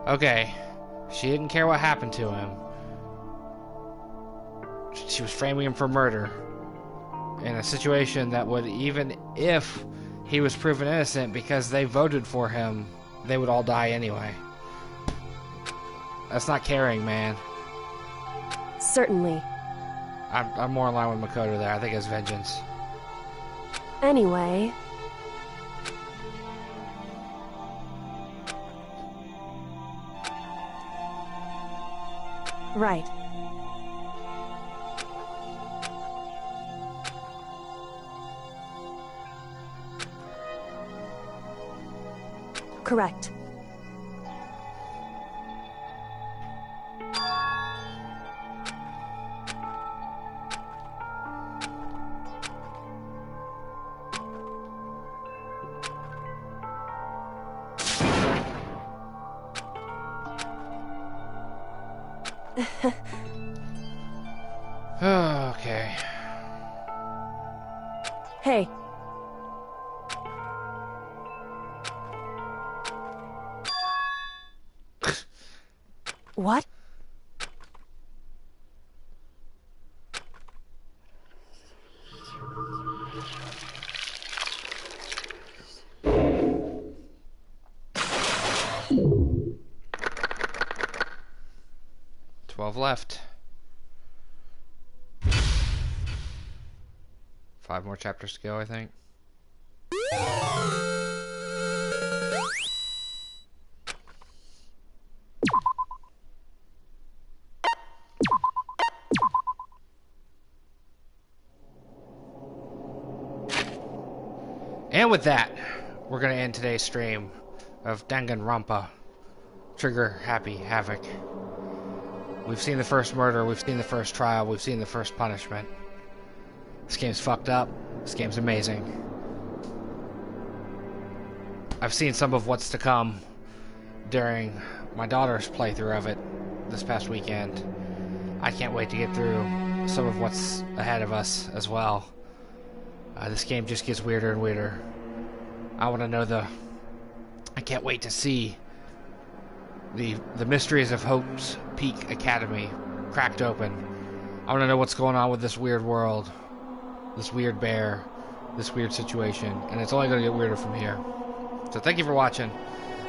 Okay. She didn't care what happened to him. She was framing him for murder. In a situation that would, even if he was proven innocent because they voted for him, they would all die anyway. That's not caring, man. certainly. I'm more in line with Makoto there. I think it's vengeance. Anyway... Right. Correct. Okay. Hey. What? Left. 5 more chapters to go, I think. And with that, we're going to end today's stream of Danganronpa, Trigger Happy Havoc. We've seen the first murder, we've seen the first trial, we've seen the first punishment. This game's fucked up. This game's amazing. I've seen some of what's to come during my daughter's playthrough of it this past weekend. I can't wait to get through some of what's ahead of us as well. This game just gets weirder and weirder. I want to know I can't wait to see the mysteries of Hope's Peak Academy cracked open. I want to know what's going on with this weird world, this weird bear, this weird situation, and it's only going to get weirder from here. So thank you for watching.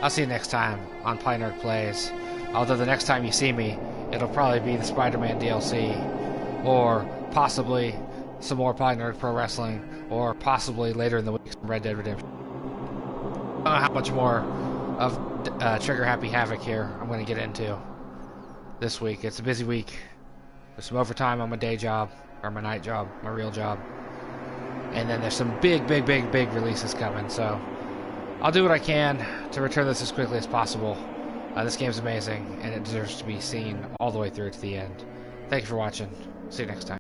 I'll see you next time on PolyNerdic Plays. Although the next time you see me, it'll probably be the Spider-Man DLC, or possibly some more PolyNerdic Pro Wrestling, or possibly later in the week some Red Dead Redemption. I don't know how much more of Trigger Happy Havoc here I'm going to get into this week. It's a busy week. There's some overtime on my day job, or my night job, my real job. And then there's some big releases coming, so I'll do what I can to return this as quickly as possible. This game's amazing, and it deserves to be seen all the way through to the end. Thank you for watching. See you next time.